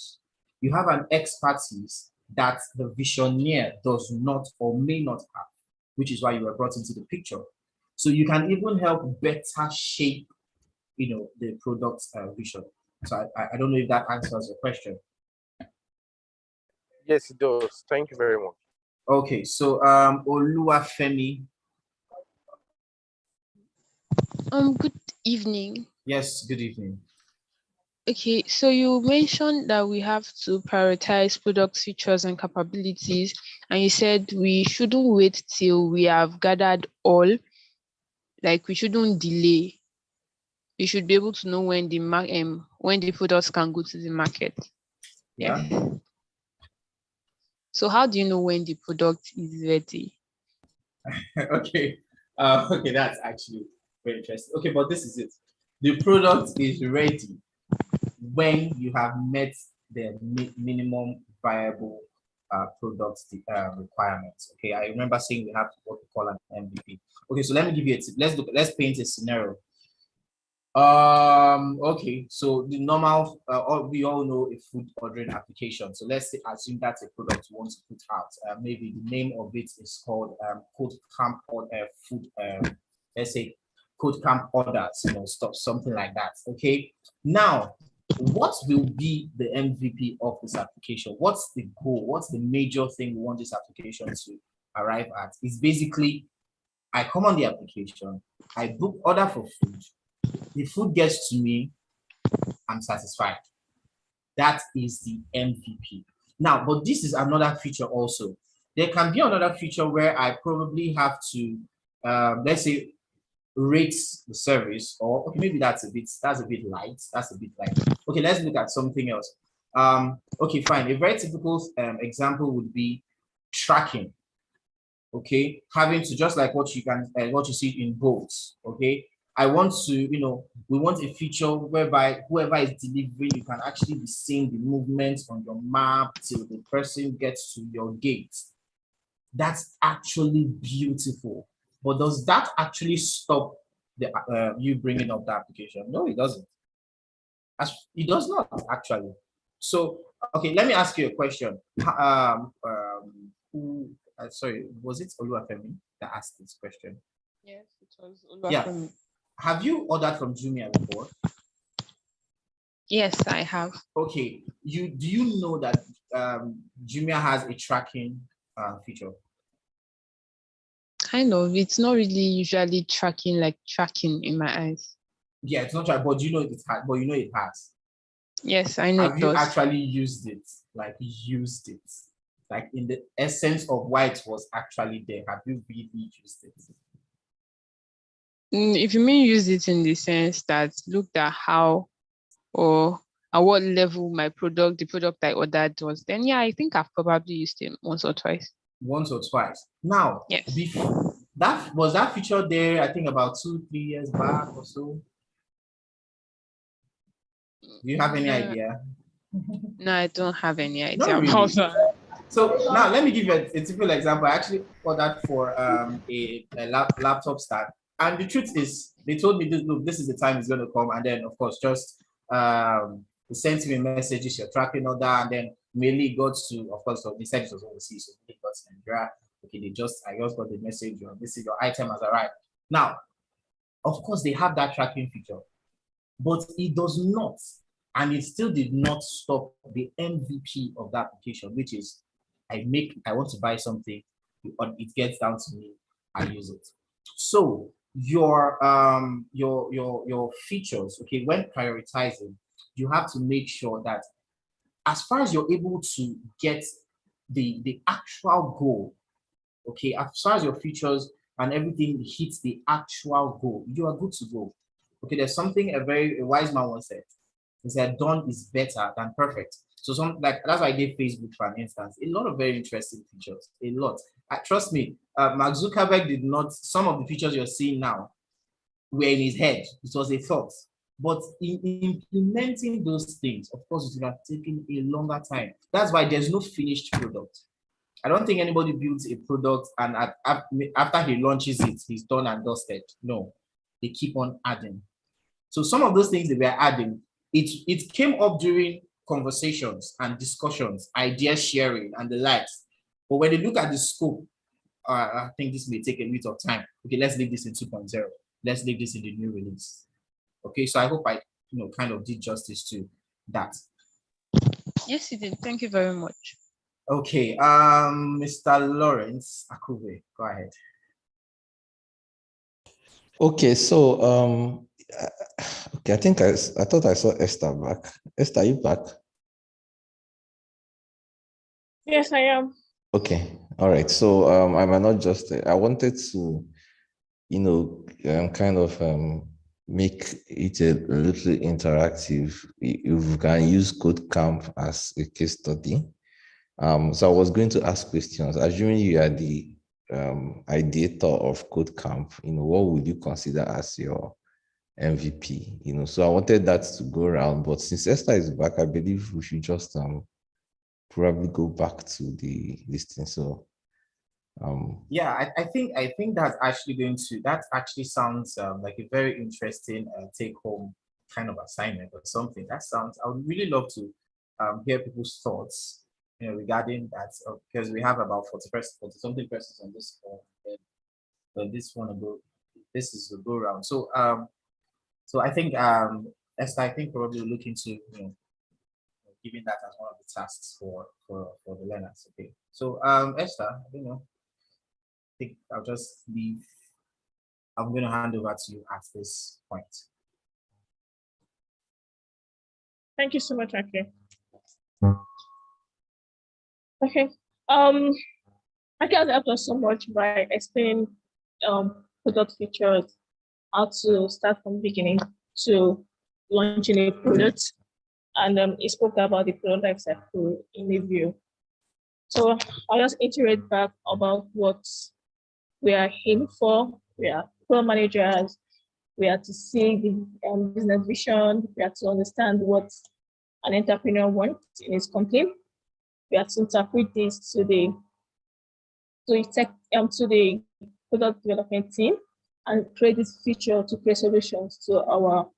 you have an expertise that the visionaire does not or may not have, which is why you were brought into the picture. So you can even help better shape, the product vision. So I don't know if that answers your question. Yes, it does. Thank you very much. Okay, so Oluwafemi. Good evening. Yes, good evening. Okay, so you mentioned that we have to prioritize product features and capabilities, and you said we shouldn't wait till we have gathered all, like we shouldn't delay. You should be able to know when the products can go to the market. Yeah. So how do you know when the product is ready? Okay. Okay, that's actually very interesting. Okay, but this is it. The product is ready when you have met the minimum viable product requirements. Okay, I remember saying we have what we call an MVP. Okay, so let me give you a tip. Let's paint a scenario. Okay, so the normal we all know a food ordering application. So let's assume that's a product you want to put out. Maybe the name of it is called Kodecamp or food, let's say Kodecamp orders, stuff, something like that. Okay, now what will be the MVP of this application? What's the goal? What's the major thing we want this application to arrive at? It's basically, I come on the application, I book order for food, the food gets to me, I'm satisfied. That is the MVP. Now, but this is another feature also. There can be another feature where I probably have to, let's say, rate the service, or okay, maybe that's a bit light. Okay, let's look at something else. Okay, fine. A very typical example would be tracking. Okay, having to, just like what you see in boats. Okay, I want to, we want a feature whereby whoever is delivering, you can actually be seeing the movements on your map till the person gets to your gate. That's actually beautiful. But does that actually stop you bringing up the application? No, it doesn't. It does not actually. So, okay, let me ask you a question. Sorry, was it Oluwafemi that asked this question? Yes, it was Oluwafemi. Yeah. Have you ordered from Jumia before? Yes, I have. Okay. Do you know that Jumia has a tracking feature? Kind of. It's not really usually tracking in my eyes. Yeah, it's not tracking, but you know it has. But you know it has. Yes, I know. Have you actually used it? Like used it? Like in the essence of why it was actually there? Have you really used it? If you mean use it in the sense that looked at how or at what level my product, the product I ordered was, then yeah, I think I've probably used it once or twice. Once or twice. Now, Yes. that was that feature there, I think about 2-3 years back or so. Do you have any idea? No, I don't have any idea Not really. about that. So now let me give you a typical example. I actually ordered for a laptop stand, and the truth is, they told me this, look, this is the time it's going to come, and then of course just they sent me messages, your tracking order, and then mainly got to, of course, so they said it was overseas, so they got to Nigeria. Okay, I just got the message, this is your item has arrived. Now, of course, they have that tracking feature, but it does not, and it still did not stop the MVP of the application, which is I want to buy something, it gets down to me, I use it. So your features, okay, when prioritizing, you have to make sure that as far as you're able to get the actual goal, okay, as far as your features and everything hits the actual goal, you are good to go. Okay, there's something a wise man once said. He said, done is better than perfect. So that's why I gave Facebook, for instance, a lot of very interesting features, a lot. Trust me, Mark Zuckerberg did not, some of the features you're seeing now were in his head. It was a thought. But in implementing those things, of course, it would have taken a longer time. That's why there's no finished product. I don't think anybody builds a product and after he launches it, he's done and dusted. No, they keep on adding. So some of those things that we're adding, it came up during conversations and discussions, idea sharing and the likes. But when they look at the scope, I think this may take a bit of time. Okay, let's leave this in 2.0. Let's leave this in the new release. Okay, so I hope I kind of did justice to that. Yes, you did. Thank you very much. Okay, Mr. Lawrence Akuve, go ahead. Okay, so okay, I thought I saw Esther back. Esther, are you back? Yes, I am. Okay, all right. So I might not just I wanted to, kind of make it a little interactive. If you can use Codecamp as a case study. So I was going to ask questions. Assuming you are the ideator of Codecamp, what would you consider as your MVP? So I wanted that to go around, but since Esther is back, I believe we should just probably go back to the listing. So yeah, I think that's actually sounds like a very interesting take-home kind of assignment or something. I would really love to hear people's thoughts regarding that, because we have about 40 something persons on this call, but this is the go round. So I think Esther, I think probably look into giving that as one of the tasks for the learners. Okay, so Esther, I think I'll just leave. I'm going to hand over to you at this point. Thank you so much, Aki. Okay. Aki has helped us so much by explaining product features, how to start from the beginning to launching a product, and he spoke about the product life cycle in review. So I'll just iterate back about what we are aiming for. We are product managers. We are to see the business vision. We are to understand what an entrepreneur wants in his company. We are to interpret this to the product development team and create this feature to create solutions to our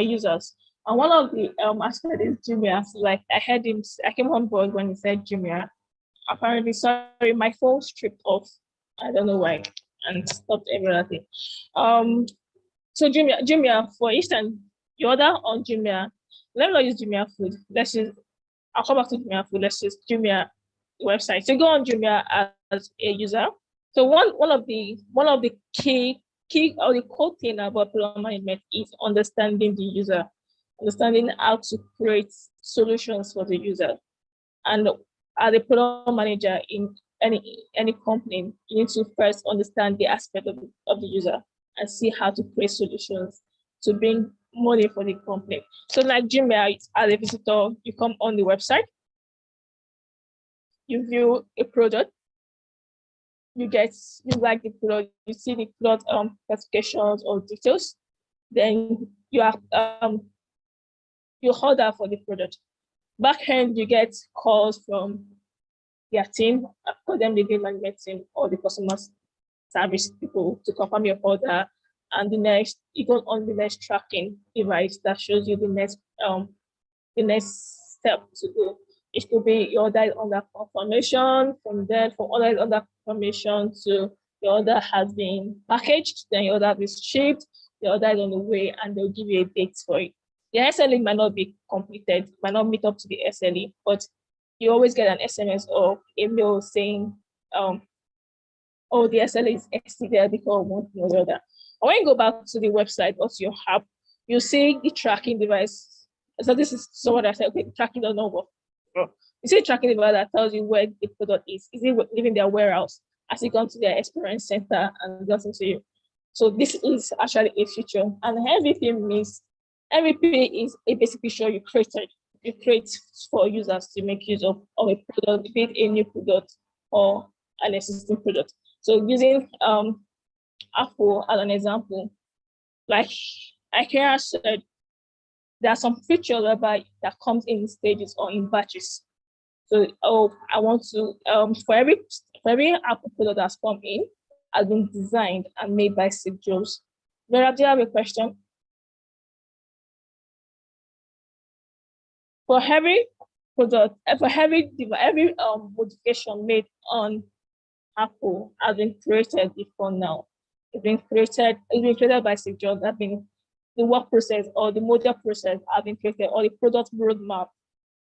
users. And one of the aspects is Jumia. So like I came on board when he said Jumia. Apparently, sorry, my phone stripped off. I don't know why, and stopped everything. So Jumia, for instance, you order on Jumia. Let me not use Jumia Food. I'll come back to Jumia Food. Let's use Jumia website. So go on Jumia as a user. So one of the key or the core thing about product management is understanding the user, understanding how to create solutions for the user. And as a product manager in any company, you need to first understand the aspect of the user and see how to create solutions to bring money for the company. So like Gmail, as a visitor, you come on the website, you view a product, you like the product, you see the product specifications or details, then you order for the product. Back end, you get calls from their team, call them the game management team or the customer service people to confirm your order. And the next, you go on the next tracking device that shows you the next step to do. It could be your order is under confirmation, from there, from order is under confirmation to your order has been packaged, then your order is shipped, your order is on the way, and they'll give you a date for it. The SLA might not be completed, might not meet up to the SLA, but you always get an SMS or email saying, oh, the SLA is exceeded because of one thing or the other. And when you go back to the website or to your app, you see the tracking device. So this is someone that said, okay, tracking does not work. You see a tracking device that tells you where the product is. Is it leaving their warehouse? As you come to their experience center and goes into you. So this is actually a feature. And MVP means MVP is a basic feature you created. You create for users to make use of a product, be it a new product or an existing product. So using Apple as an example, like Kara said, there are some features whereby that comes in stages or in batches. So I want to for every Apple product that's come in has been designed and made by Steve Jobs. Vera, do you have a question? For every product, for every modification made on Apple has been created before now. It's been created by Steve Jobs. That been the work process or the model process have been created, or the product roadmap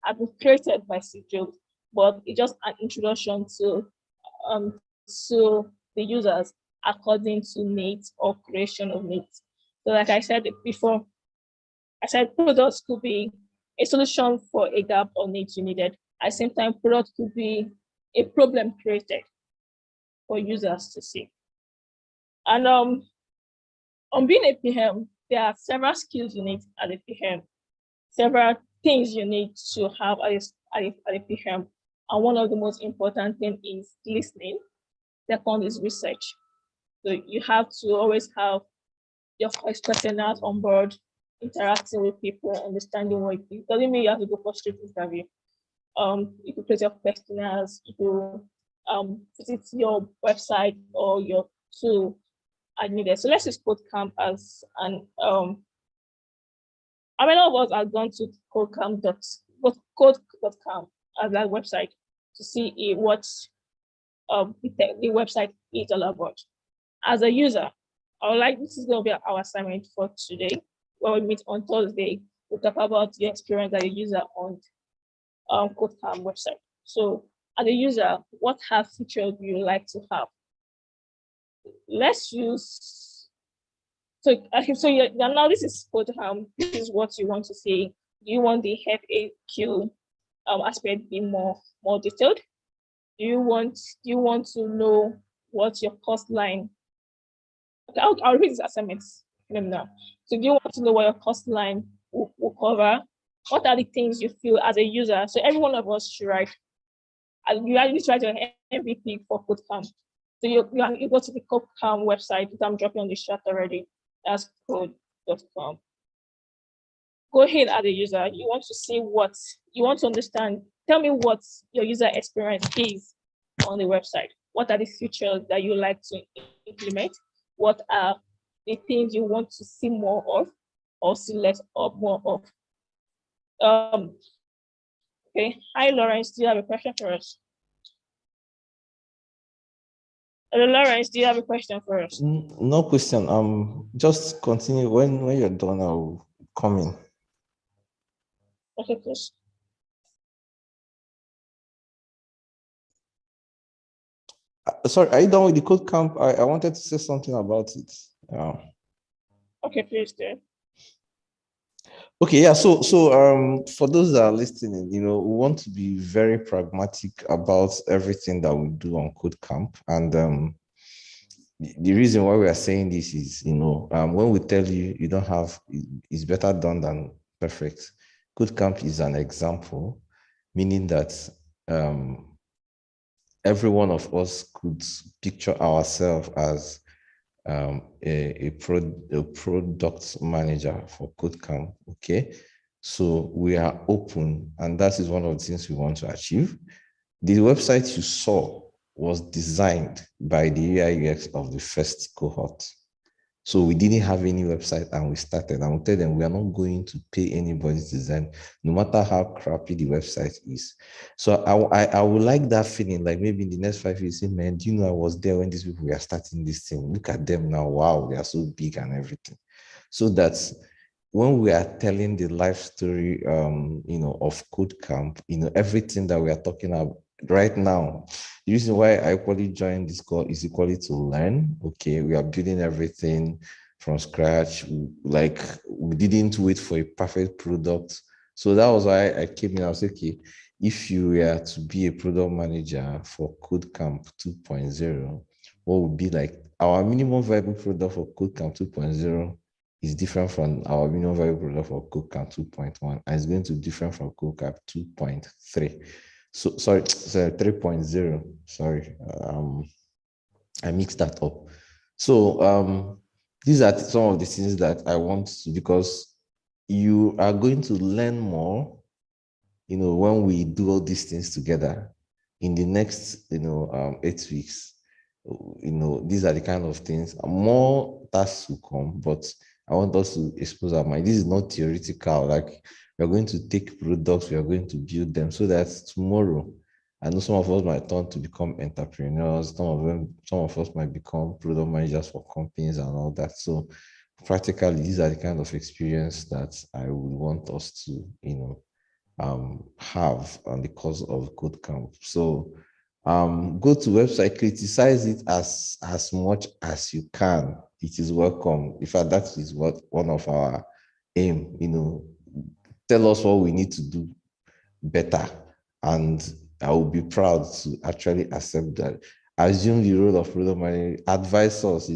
have been created by Steve Jobs. But it's just an introduction to the users according to needs or creation of needs. So like I said before, I said products could be a solution for a gap or needs you needed. At the same time, products could be a problem created for users to see. And on being a PM, there are several skills you need as a PM, several things you need to have as a PM. And one of the most important things is listening. Second is research. So you have to always have your questionnaires on board, interacting with people, understanding what it is. Doesn't mean you have to go for street interview. You could create your questionnaires, you could visit your website or your tool as needed. So let's use Kodecamp as an how many of us have gone to Kodecamp as that website to see what the website is all about? As a user, this is going to be our assignment for today. When we meet on Thursday, we'll talk about the experience as a user on Kodecamp website. So as a user, what features do you like to have? Let's use, now this is Kodecamp. This is what you want to see. Do you want the FAQ aspect be more detailed? Do you want to know what your cost line? I'll read these assignments now. So do you want to know what your cost line will cover? What are the things you feel as a user? So every one of us should write. You actually write your MVP for Kodecamp. So you go to the Kodecamp website, which I'm dropping on the chat already. That's code.com. Go ahead as a user. You want to see what you want to understand. Tell me what your user experience is on the website. What are the features that you like to implement? What are the things you want to see more of or see less or more of? Okay. Hi, Lawrence. Do you have a question for us? Hello, Lawrence. Do you have a question for us? No question. Just continue. When you're done, I'll come in. Okay, please. Sorry, are you done with the Kodecamp? I wanted to say something about it. Okay, please do. Okay, yeah. So for those that are listening, we want to be very pragmatic about everything that we do on Kodecamp, and the reason why we are saying this is, when we tell you you don't have, it's better done than perfect. Codecamp is an example, meaning that every one of us could picture ourselves as a product manager for Codecamp. Okay, so we are open, and that is one of the things we want to achieve. The website you saw was designed by the UI UX of the first cohort. So we didn't have any website and we started, and we tell them we are not going to pay anybody's design, no matter how crappy the website is. So I would like that feeling, like maybe in the next 5 years, say, man, do you know I was there when these people were starting this thing? Look at them now. Wow, they are so big and everything. So that's when we are telling the life story, of Codecamp, everything that we are talking about right now. The reason why I equally joined this call is equally to learn. Okay, we are building everything from scratch. Like, we didn't wait for a perfect product. So that was why I came in. I was like, okay, if you were to be a product manager for Codecamp 2.0, what would be like our minimum viable product for Codecamp 2.0 is different from our minimum viable product for Codecamp 2.1, and it's going to be different from Codecamp 2.3. So sorry, 3.0. Sorry, I mixed that up. So these are some of the things that I want to, because you are going to learn more, when we do all these things together in the next, 8 weeks. These are the kind of things. More tasks will come, but I want us to expose our mind. This is not theoretical. Like, we are going to take products, we are going to build them, so that tomorrow, I know some of us might turn to become entrepreneurs. Some of us might become product managers for companies and all that. So practically, these are the kind of experience that I would want us to, have on the course of Codecamp. So go to website, criticize it as much as you can. It is welcome. In fact, that is what one of our aim, tell us what we need to do better, and I will be proud to actually accept that. Assume the role of product manager, advise us.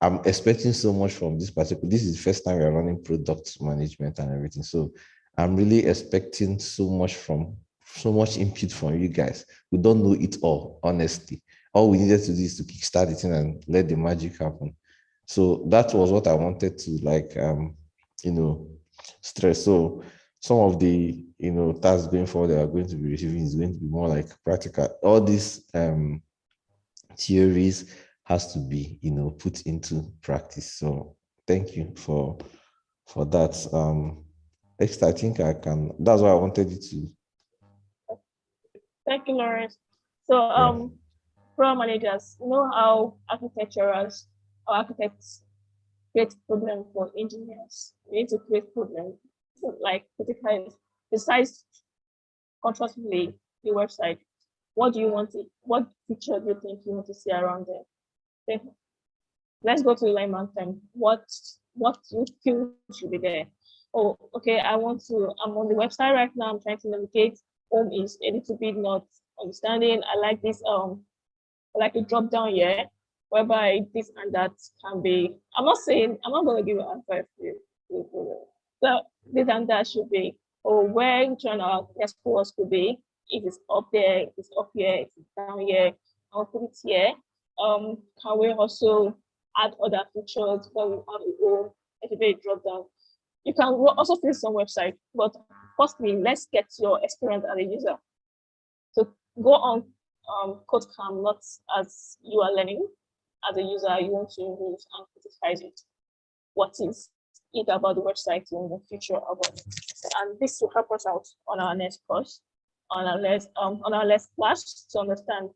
I'm expecting so much from this particular. This is the first time we are running product management and everything, so I'm really expecting so much input from you guys. We don't know it all, honestly. All we needed to do is to kickstart it and let the magic happen. So that was what I wanted to stress. So some of the tasks going forward that are going to be receiving is going to be more like practical. All these theories has to be put into practice. So thank you for that. Next, I think I can. That's what I wanted you to. Thank you, Lawrence. So product managers, how architecturals or architects create problems for engineers. We need to create problems. So, like, critically, besides constructively the website, what feature do you think you want to see around there? Let's go to layman term. What do you feel should be there? Oh, okay, I'm on the website right now. I'm trying to navigate. Home is a little bit not understanding. I like this like a drop down here, whereby this and that can be. I'm not going to give you advice to you. So this and that should be, or where each one of our scores could be. If it's up there, if it's up here, if it's down here, I'll put it here. Can we also add other features where we have a home, a drop down? You can also fill some website, but firstly, let's get your experience as a user. So go on Codecamp not as you are learning. As a user, you want to use and criticize it. What is it about the website in the future about it? And this will help us out on our next course, on our next class, to understand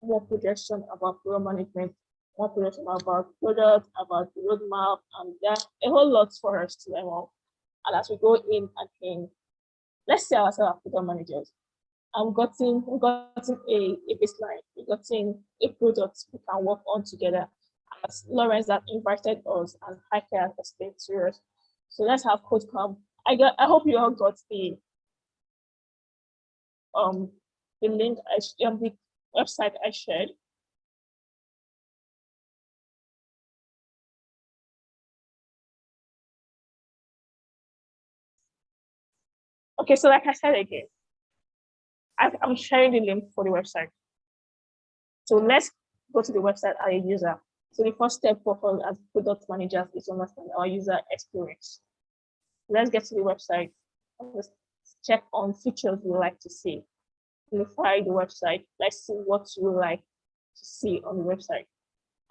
more projection about product management, more projection about product, about the roadmap, and there are a whole lot for us to learn more. And as we go in and in, let's see ourselves as product managers. We've gotten a baseline, we've gotten a product we can work on together, as Lawrence that invited us and Heike has explained to us. So let's have Codecamp. I hope you all got the link, the website I shared. Okay, so like I said again, I'm sharing the link for the website. So let's go to the website as a user. So the first step for us as product managers is to understand our user experience. Let's get to the website. Let's check on features we like to see. Verify the website. Let's see what you like to see on the website.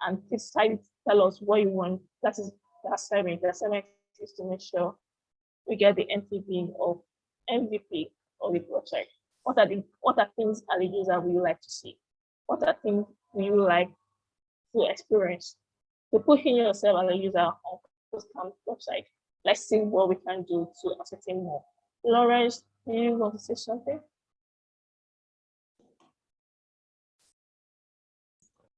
And decide, tell us what you want. That is the assignment. The assignment is to make sure we get the MPV or MVP of the website. What are things as a user would you like to see? What are things do you like to experience? To push in yourself as a user on Kodecamp website. Let's see what we can do to ascertain more. Lawrence, do you want to say something?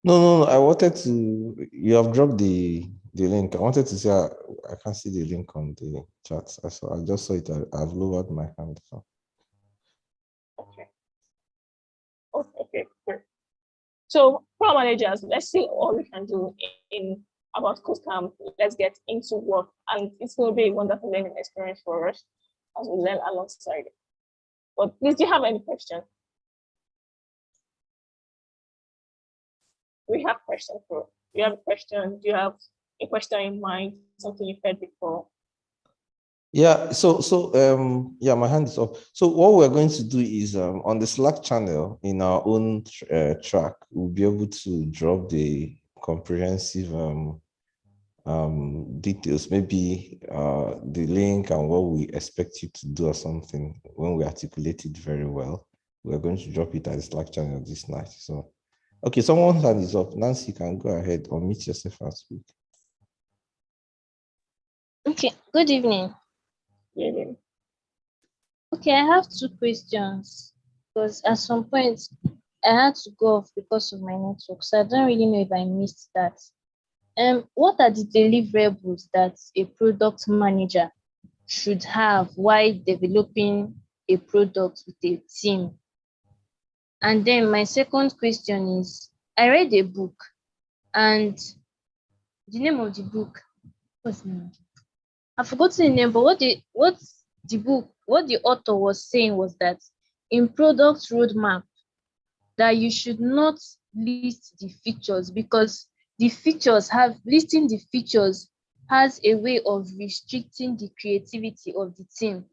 No. I wanted to. You have dropped the link. I wanted to say I can't see the link on the chat. I just saw it. I've lowered my hand. So. Okay. Okay. Great. So, for managers, let's see what we can do in about Kodecamp. Let's get into work, and it will be a wonderful learning experience for us as we learn alongside it. But please, do you have any questions? We have questions for. Do you have a question? Do you have a question in mind? Something you've heard before? Yeah, yeah, my hand is up. So what we're going to do is on the Slack channel in our own track, we'll be able to drop the comprehensive details, maybe the link and what we expect you to do or something. When we articulate it very well, we're going to drop it at the Slack channel this night. So, okay, someone's hand is up. Nancy, you can go ahead or meet yourself and speak. Okay, good evening. Yeah. Okay, I have two questions because at some point I had to go off because of my network, so I don't really know if I missed that. What are the deliverables that a product manager should have while developing a product with a team? And then my second question is, I read a book, and the name of the book, what's the name? I've forgotten the name, but what the author was saying was that in product roadmap, that you should not list the features because listing the features has a way of restricting the creativity of the team,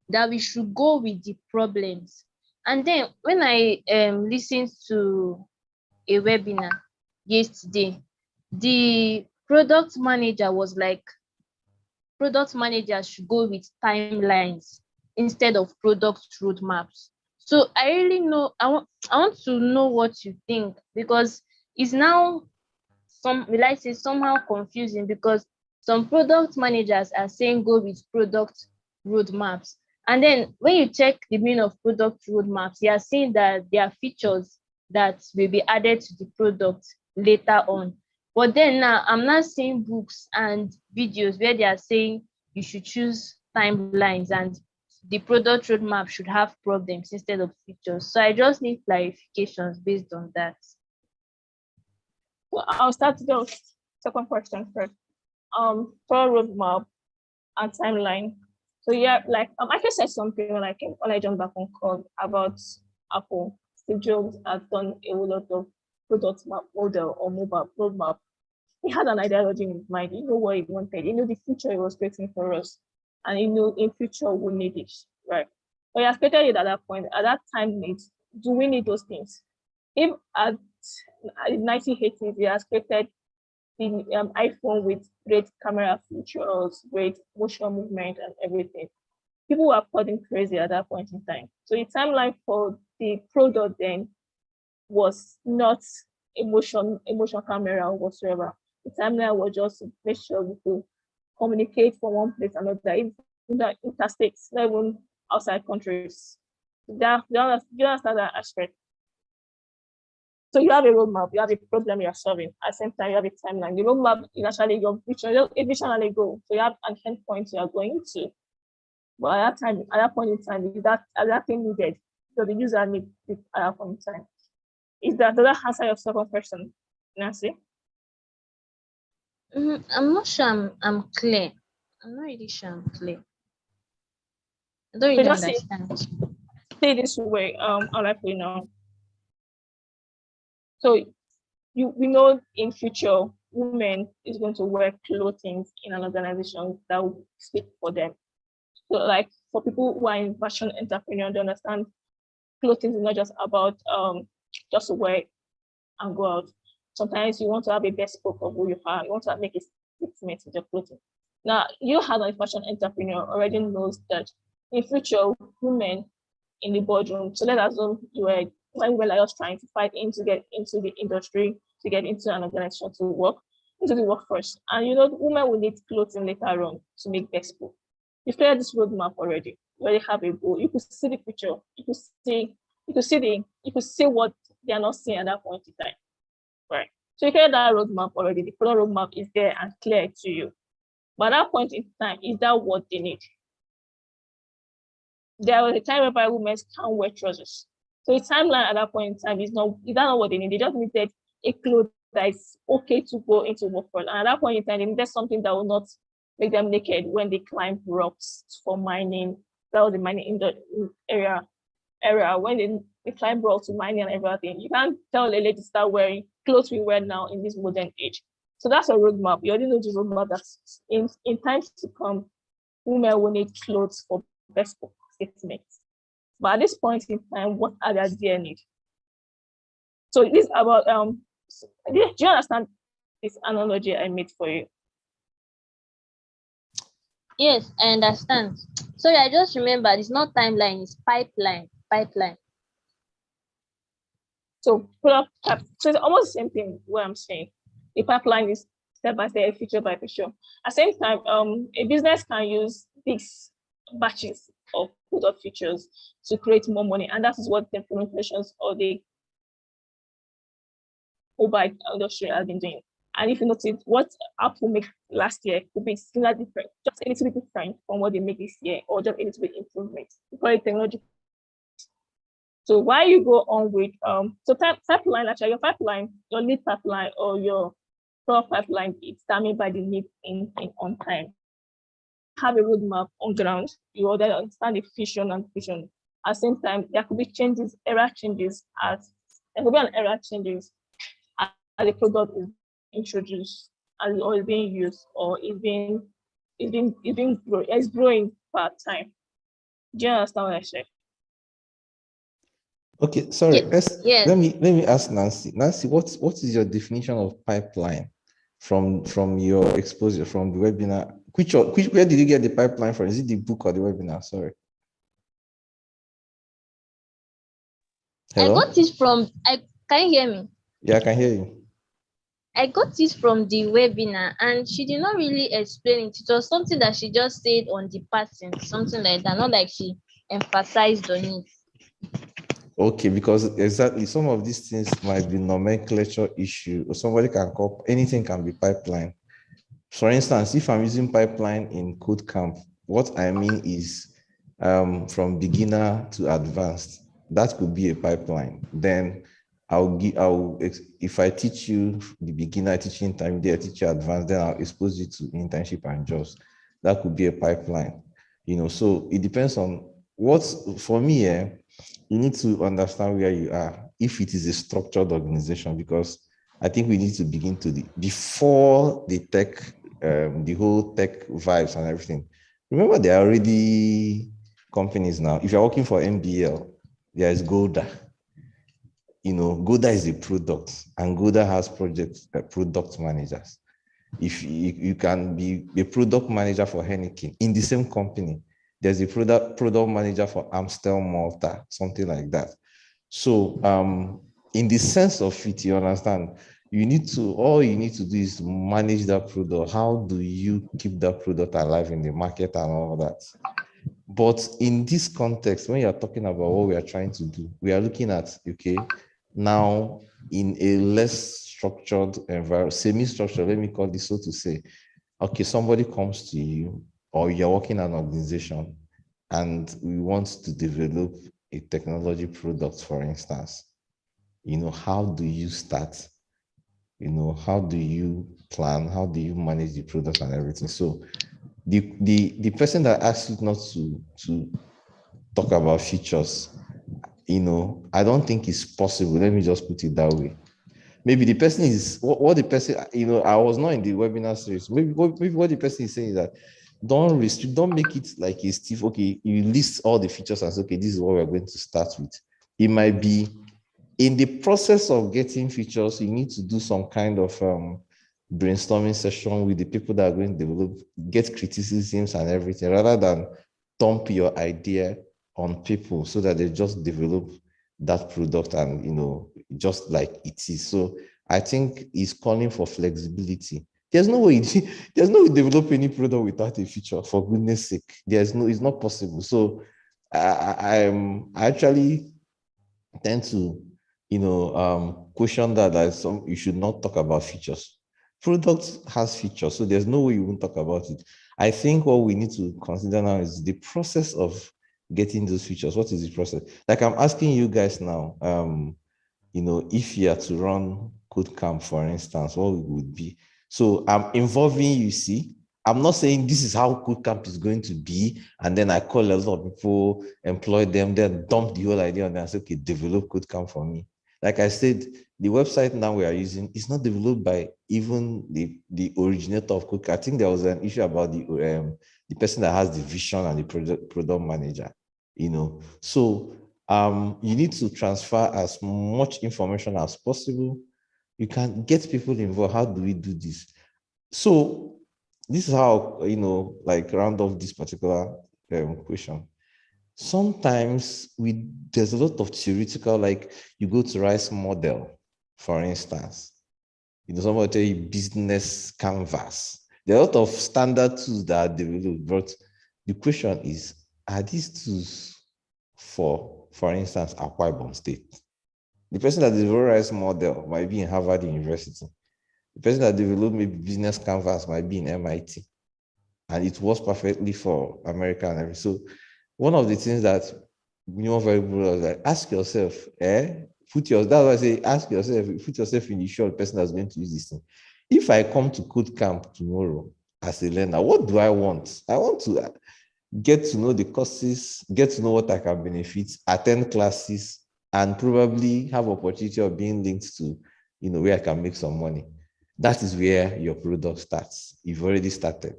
that we should go with the problems. And then when I listened to a webinar yesterday, the product manager was like, product managers should go with timelines instead of product roadmaps. So I really know, I want to know what you think, because it's now somehow confusing, because some product managers are saying go with product roadmaps. And then when you check the meaning of product roadmaps, you are seeing that there are features that will be added to the product later on. But then now I'm not seeing books and videos where they are saying you should choose timelines and the product roadmap should have problems instead of features. So I just need clarifications based on that. Well, I'll start with the second question first. For roadmap and timeline. So yeah, like I can say something like when I jumped back on call about Apple. Steve Jobs has done a whole lot of product map model or mobile roadmap. He had an ideology in his mind. He knew what he wanted. He knew the future he was creating for us, and he knew in future we need it, right? But he has created it at that point. At that time, do we need those things? If at 1980s, he has created the iPhone with great camera features, great motion movement, and everything. People were calling crazy at that point in time. So the timeline for the product then was not emotion camera or whatsoever. The timeline was just to make sure we could communicate from one place to another, even interstates, not even outside countries. You understand that aspect. So you have a roadmap, you have a problem you're solving. At the same time, you have a timeline. The roadmap is actually your vision, a visionary goal. So you have an endpoint you are going to. But at that point in time, is that thing needed? So the user needs it at that point in time. Does that answer your second question, Nancy? I'm not sure I'm clear. I'm not really sure I'm clear. I don't So really just understand. say this way, I'll let you know. So we know in future women is going to wear clothing in an organization that will speak for them. So like for people who are in fashion entrepreneur, they understand clothing is not just about just to wear and go out. Sometimes you want to have a best book of who you are. You want to make a statement with your clothing. Now, you as a fashion entrepreneur already knows that in future, women in the boardroom, so let's assume when we were like just trying to fight in to get into the industry, to get into an organization to work, into the workforce. And women will need clothing later on to make best book. You've cleared this roadmap already. You already have a goal. You could see the picture. You could see what they are not seeing at that point in time. Right. So you create that roadmap already. The product roadmap is there and clear to you. But at that point in time, is that what they need? There was a time whereby women can't wear trousers. So the timeline at that point in time is not what they need. They just needed a clothes that is okay to go into workforce. And at that point in time, they needed something that will not make them naked when they climb rocks for mining. That was the mining in the area when they climb rocks to mining and everything. You can't tell a lady to start wearing clothes we wear now in this modern age. So that's a roadmap. You already know the roadmap that in times to come, women will need clothes for best statements. But at this point in time, what are their dear needs? So this is about do you understand this analogy I made for you? Yes, I understand. Sorry, I just remembered it's not timeline, it's pipeline. Pipeline. So so it's almost the same thing what I'm saying. The pipeline is step by step, feature by feature. At the same time, a business can use these batches of product features to create more money, and that is what the implementations of the mobile industry has been doing. And if you notice, what Apple made last year could be similar different, just a little bit different from what they make this year, or just a little bit improvement. We call it technology. So while you go on with pipeline, actually your pipeline, your lead pipeline or your product pipeline is determined by the need in on time. Have a roadmap on ground, you already understand the vision and vision. At the same time, there could be error changes as the product is introduced or is being used or is growing part time. Do you understand what I said? Okay, sorry. Yes. Let me ask Nancy. Nancy, what is your definition of pipeline from your exposure from the webinar? Where did you get the pipeline from? Is it the book or the webinar? Sorry. Hello? I got it from can you hear me? Yeah, I can hear you. I got it from the webinar and she did not really explain it. It was something that she just said on the passing, something like that, not like she emphasized on it. Okay, because exactly some of these things might be nomenclature issue, or somebody can call anything can be pipeline. For instance, if I'm using pipeline in Kodecamp, what I mean is from beginner to advanced. That could be a pipeline. Then if I teach you the beginner, I teach you intermediate, I teach you advanced, then I'll expose you to internship and jobs. That could be a pipeline. So it depends on for me, you need to understand where you are, if it is a structured organization, because I think we need to begin before the tech, the whole tech vibes and everything. Remember, there are already companies now. If you're working for MBL, there is Golda. Golda is a product, and Golda has product managers. If you can be a product manager for Heineken in the same company, there's a product manager for Amstel Malta, something like that. So in the sense of it, you understand, all you need to do is manage that product. How do you keep that product alive in the market and all that? But in this context, when you're talking about what we are trying to do, we are looking at, now in a less structured environment, semi-structured, let me call this so to say, okay, somebody comes to you or you're working in an organization and we want to develop a technology product, for instance. How do you start? How do you plan? How do you manage the product and everything? So the person that asks you not to talk about features, I don't think it's possible. Let me just put it that way. Maybe the person is what the person, I was not in the webinar series. Maybe what the person is saying is that don't restrict, don't make it like a stiff, okay, you list all the features and say, okay, this is what we're going to start with. It might be in the process of getting features, you need to do some kind of brainstorming session with the people that are going to develop, get criticisms and everything, rather than dump your idea on people so that they just develop that product and just like it is. So I think it's calling for flexibility. There's no way you develop any product without a feature, for goodness sake. It's not possible. So I actually tend to question that you should not talk about features. Product has features, so there's no way you won't talk about it. I think what we need to consider now is the process of getting those features. What is the process? Like I'm asking you guys now, if you are to run Codecamp, for instance, what would be? So I'm involving you, see. I'm not saying this is how Codecamp is going to be, and then I call a lot of people, employ them, then dump the whole idea on them and say, okay, develop Codecamp for me. Like I said, the website now we are using is not developed by even the originator of Codecamp. I think there was an issue about the person that has the vision and the product manager, So you need to transfer as much information as possible. You can get people involved. How do we do this? So this is how, like round off this particular question. Sometimes there's a lot of theoretical, like you go to Rice model, for instance, somebody tell you business canvas. There are a lot of standard tools that are developed, but the question is, are these tools for instance, Akwa Ibom State? The person that developed Rice model might be in Harvard University. The person that developed maybe business canvas might be in MIT. And it works perfectly for America and everything. So one of the things that very well is like, ask yourself, that's why I say ask yourself, put yourself in the shoe of the person that's going to use this thing. If I come to Codecamp tomorrow as a learner, what do I want? I want to get to know the courses, get to know what I can benefit, attend classes, and probably have opportunity of being linked to, where I can make some money. That is where your product starts. You've already started.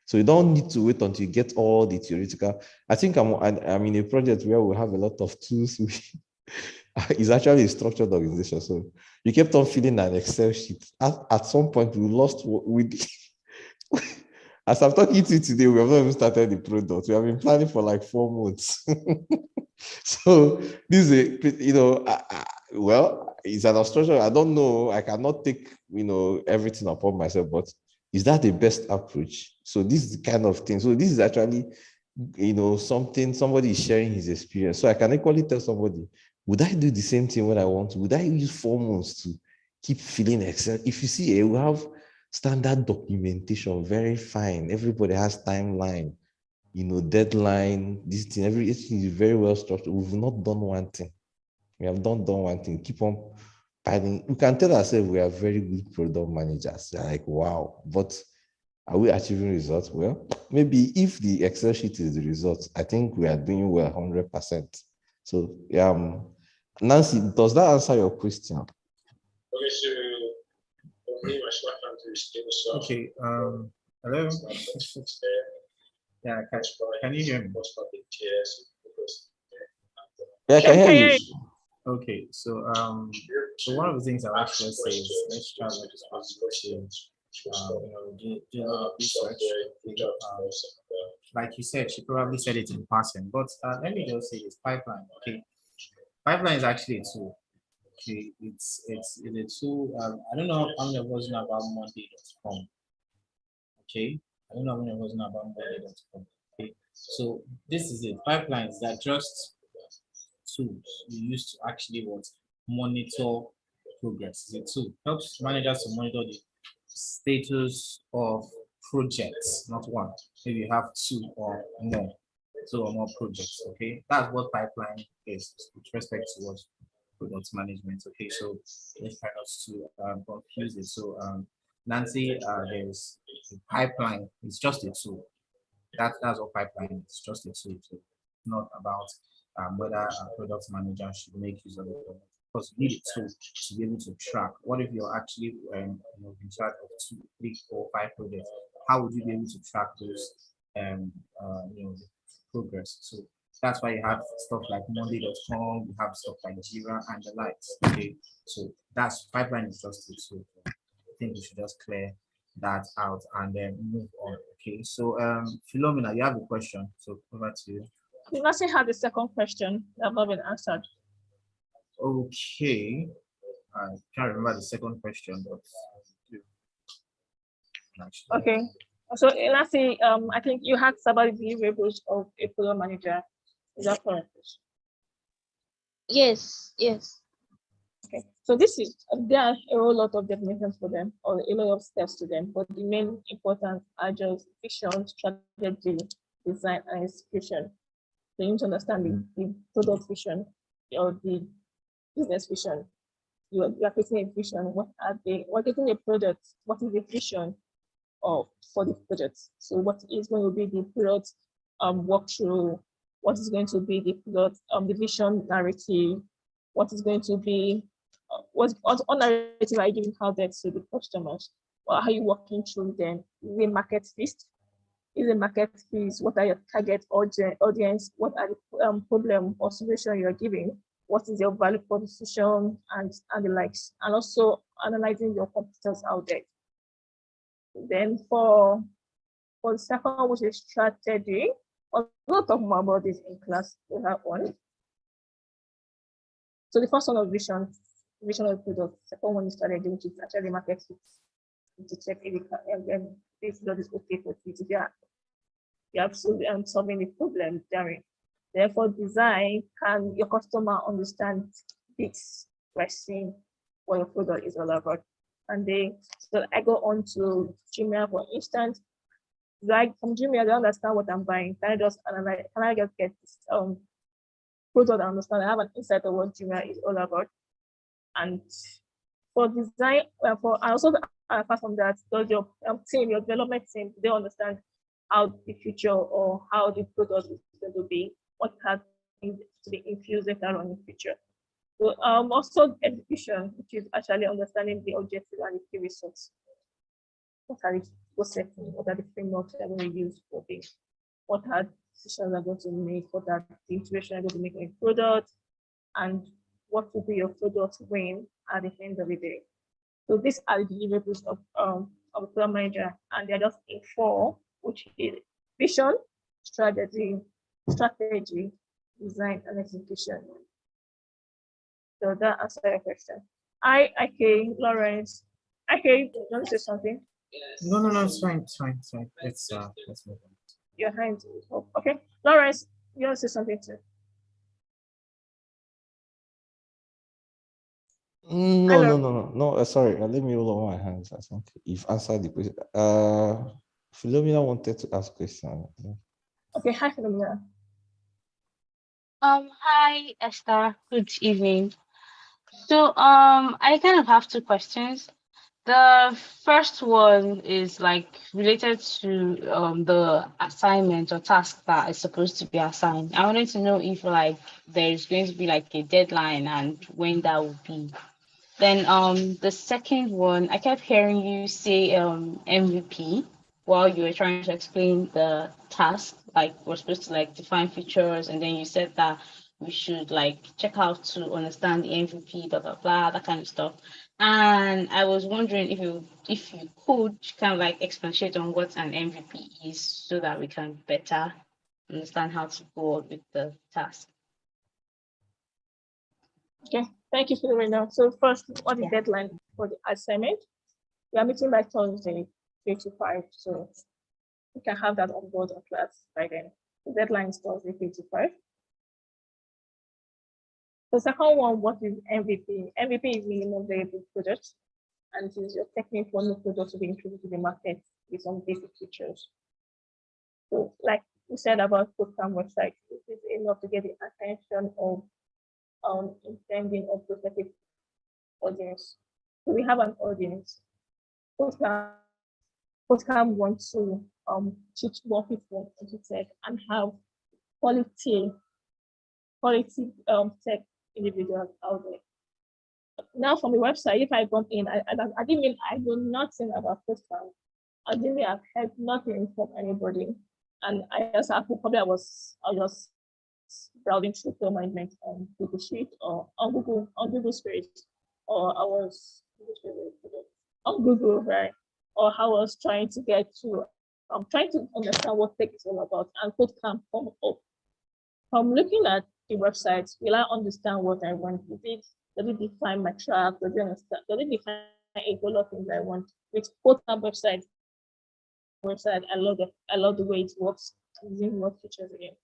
So you don't need to wait until you get all the theoretical. I think I'm in a project where we have a lot of tools. It's actually a structured organization. So you kept on filling an Excel sheet. At some point, we lost with. As I'm talking to you today, we have not even started the product. We have been planning for like 4 months. So this is well, it's an structure. I don't know. I cannot take everything upon myself, but is that the best approach? So this is the kind of thing. So this is actually somebody is sharing his experience. So I can equally tell somebody, would I do the same thing when I want to? Would I use 4 months to keep filling Excel? If you see, we have standard documentation, very fine. Everybody has timeline, deadline, this thing, everything is very well structured. We've not done one thing. We have not done one thing. Keep on piling. We can tell ourselves we are very good product managers. They're like, wow, but are we achieving results? Well, maybe if the Excel sheet is the result, I think we are doing well 100%. So, Nancy, does that answer your question? Okay. Hello. Yeah. Can you hear me? Yeah, I can hear you. Okay. So one of the things I actually say is let's try to do a lot of research. Like you said, she probably said it in passing, but let me just say this pipeline. Okay, pipeline is actually a tool. Okay, it's a tool. I don't know how many of us know about Monday.com. Okay, I don't know how many of us know about Monday.com. Okay, so this is it. Pipelines that just tools you use to actually monitor progress. It's a tool helps managers to monitor the status of projects, not one. Maybe you have two or more projects. Okay, that's what pipeline is with respect to what product management. Okay, so let's try not to confuse it. So Nancy, there's a pipeline. It's just a tool. That's what pipeline is. Just a tool to not about whether a product manager should make use of it or not. Because you need a tool to be able to track. What if you're actually in charge of 2, 3, 4, 5 projects? How would you be able to track those progress? So that's why you have stuff like Monday.com, you have stuff like Jira and the likes. Okay, so that's pipeline is just it. So I think we should just clear that out and then move on. Okay, so Philomena, you have a question. So over to you. You must have the second question that have not been answered. Okay, I can't remember the second question, but okay. So let's say I think you had about the deliverables of a product manager. Is that correct? Yes, yes. Okay, so this is there are a whole lot of definitions for them or a lot of steps to them, but the main important are just vision, strategy, design, and execution. So you need to understand the product vision or the business vision. You are creating a vision. What are they? What is a product? What is the vision of for the project? So what is going to be the product walkthrough? What is going to be the product the vision narrative? What is going to be what narrative are you giving out there to the customers? Or how are you working through them? Is it market fit? Is a market fit? What are your target audience? What are the problem or solution you're giving? What is your value proposition and the likes? And also analyzing your competitors out there. Then for the second, which is strategy, we'll not talk more about this in class. We have one. So the first one of vision of the product. Second one is strategy, which is actually market fit. To check if this product is okay for fit. If you're absolutely solving the problem therein. Therefore, design, can your customer understand this question, what your product is all about? And so I go on to Jumia, for instance. Like from Jumia, they understand what I'm buying. Can I just analyze? Can I just get this product and understand? I have an insight of what Jumia is all about. And for design, and also apart from that, does your team, your development team, they understand how the future or how the product is going to be, what has to be infused later on in the future. So also education, which is actually understanding the objective and the key results. What are the processes? What are the frameworks that are going to use for this? What are decisions are going to make? What are the integration are going to make in product? And what will be your product win at the end of the day? So these are the deliverables of a product manager, and they're just in 4, which is vision, strategy, design, and execution. So that answers your question. Okay, Lawrence. Okay, you want to say something? No, it's fine. Let's move on. Your hand is up. Okay, Lawrence, you want to say something too? No. Sorry, let me lower my hands. I think you've answered the question. Philomena wanted to ask a question. Okay, hi, Philomena. Hi, Esther. Good evening. So, I kind of have 2 questions. The first one is like related to the assignment or task that is supposed to be assigned. I wanted to know if like there's going to be like a deadline and when that will be. Then the second one, I kept hearing you say MVP while you were trying to explain the task. Like we're supposed to like define features, and then you said that we should like check out to understand the MVP, blah blah blah, that kind of stuff. And I was wondering if you could kind of like expatiate on what an MVP is, so that we can better understand how to go on with the task. Okay, thank you, Philomena. So first, what is the deadline for the assignment? We are meeting by Thursday, 3 to 5, so we can have that on board of class by then. The deadline is Thursday, 3 to 5. The second one, what is MVP? MVP is minimum viable product, and it is your technique for new product to be introduced to the market with some basic features. So, like we said about Kodecamp website, it is enough to get the attention of intending or prospective audience. So we have an audience. Kodecamp wants to teach more people into tech and have quality tech individuals out there. Now from the website, if I go in, I didn't mean I know nothing about Kodecamp. I didn't have heard nothing from anybody. And I just probably I was browsing through Flow Management on Google Sheet or on Google Space, or I was on Google, right? Or I was trying to get to I'm trying to understand what tech is all about, and Kodecamp come up. From looking at the website, will I understand what I want? Does it define my track? Does it define a whole lot of things I want? With Kodecamp website, I love the way it works. Using what features again.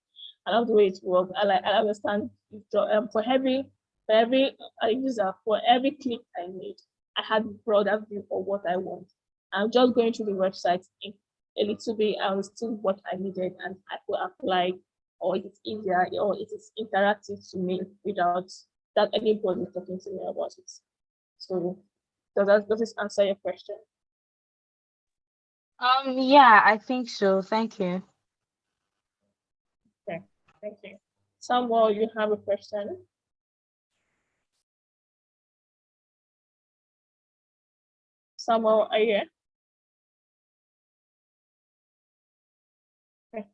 I love the way it works. I understand for every user, for every click I made, I had a broader view of what I want. I'm just going through the website in a little bit. I understood what I needed, and I could apply, or it is easier, or it is interactive to me without that anybody talking to me about it. So does this answer your question? Yeah, I think so. Thank you. Okay, thank you. Samuel, you have a question? Samuel, are you here? Okay.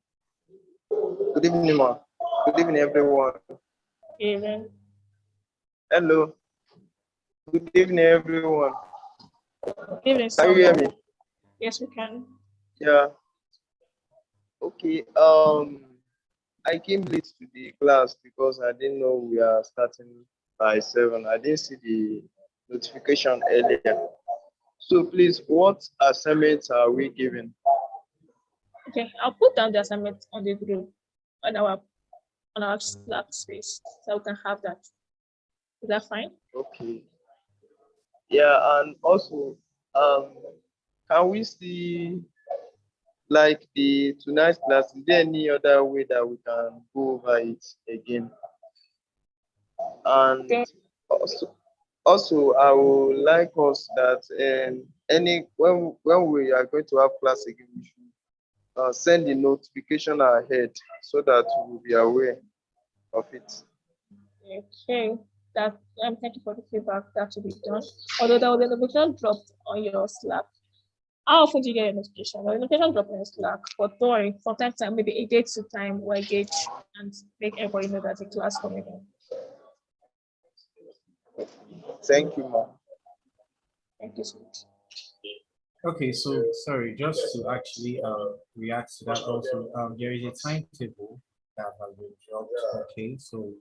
Good evening, ma. Good evening, everyone. Evening. Hello. Good evening, everyone. Evening, Can you hear Samuel. me? Yes, we can. Yeah. Okay. I came late to the class because I didn't know we are starting by 7. I didn't see the notification earlier. So please, what assignments are we given? Okay, I'll put down the assignment on the group on our Slack space, so we can have that. Is that fine? Okay. Yeah, and also, can we see like the tonight's class? Is there any other way that we can go over it again? And okay. Also, I would like us that when we are going to have class again, we should send the notification ahead so that we'll be aware of it. Okay, thank you for the feedback. That should be done. Although there was a notification dropped on your Slack. How often do you get a notification? The notification dropped on your Slack, but don't worry, from time to time, maybe a date to time, we'll engage and make everybody know that the class coming in. Thank you, ma'am. Thank you so much. Okay, so sorry, just to actually react to that also, there is a timetable that has been dropped. Okay, so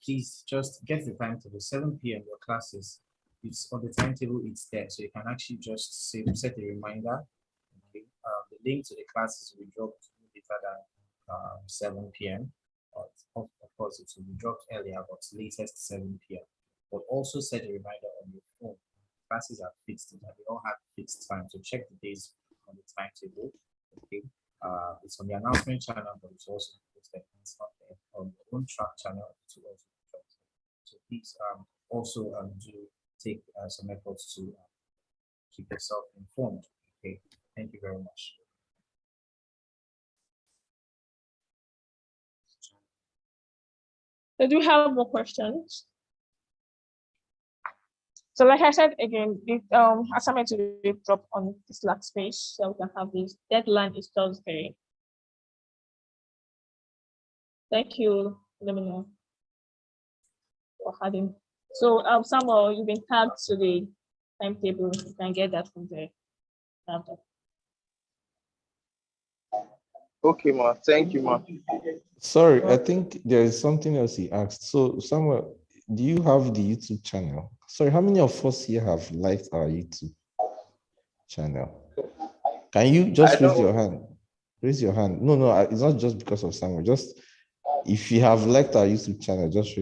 please just get the timetable. 7 p.m. your classes. It's on the timetable. It's there, so you can actually just set a reminder. Okay, the link to the classes will be dropped later than 7 p.m. Of course, it will be dropped earlier, but latest 7 p.m. But also set a reminder on your phone. Classes are fixed, and they all have fixed time. So check the days on the timetable. Okay, it's on the announcement channel, but it's also posted. It's not there on your own track channel. To also so please also do take some efforts to keep yourself informed. Okay, thank you very much. So do you have more questions? So like I said again, the assignment will be dropped on the Slack space, so we can have this. Deadline is Thursday. Thank you. Let me know for having. So Samuel, you've been tagged to the timetable. You can get that from there. Okay, ma. Thank you, ma. Sorry, I think there is something else he asked. So, Samuel, do you have the YouTube channel? Sorry, how many of us here have liked our YouTube channel? Can you just raise your hand? Raise your hand. No, it's not just because of Samuel. Just if you have liked our YouTube channel, just raise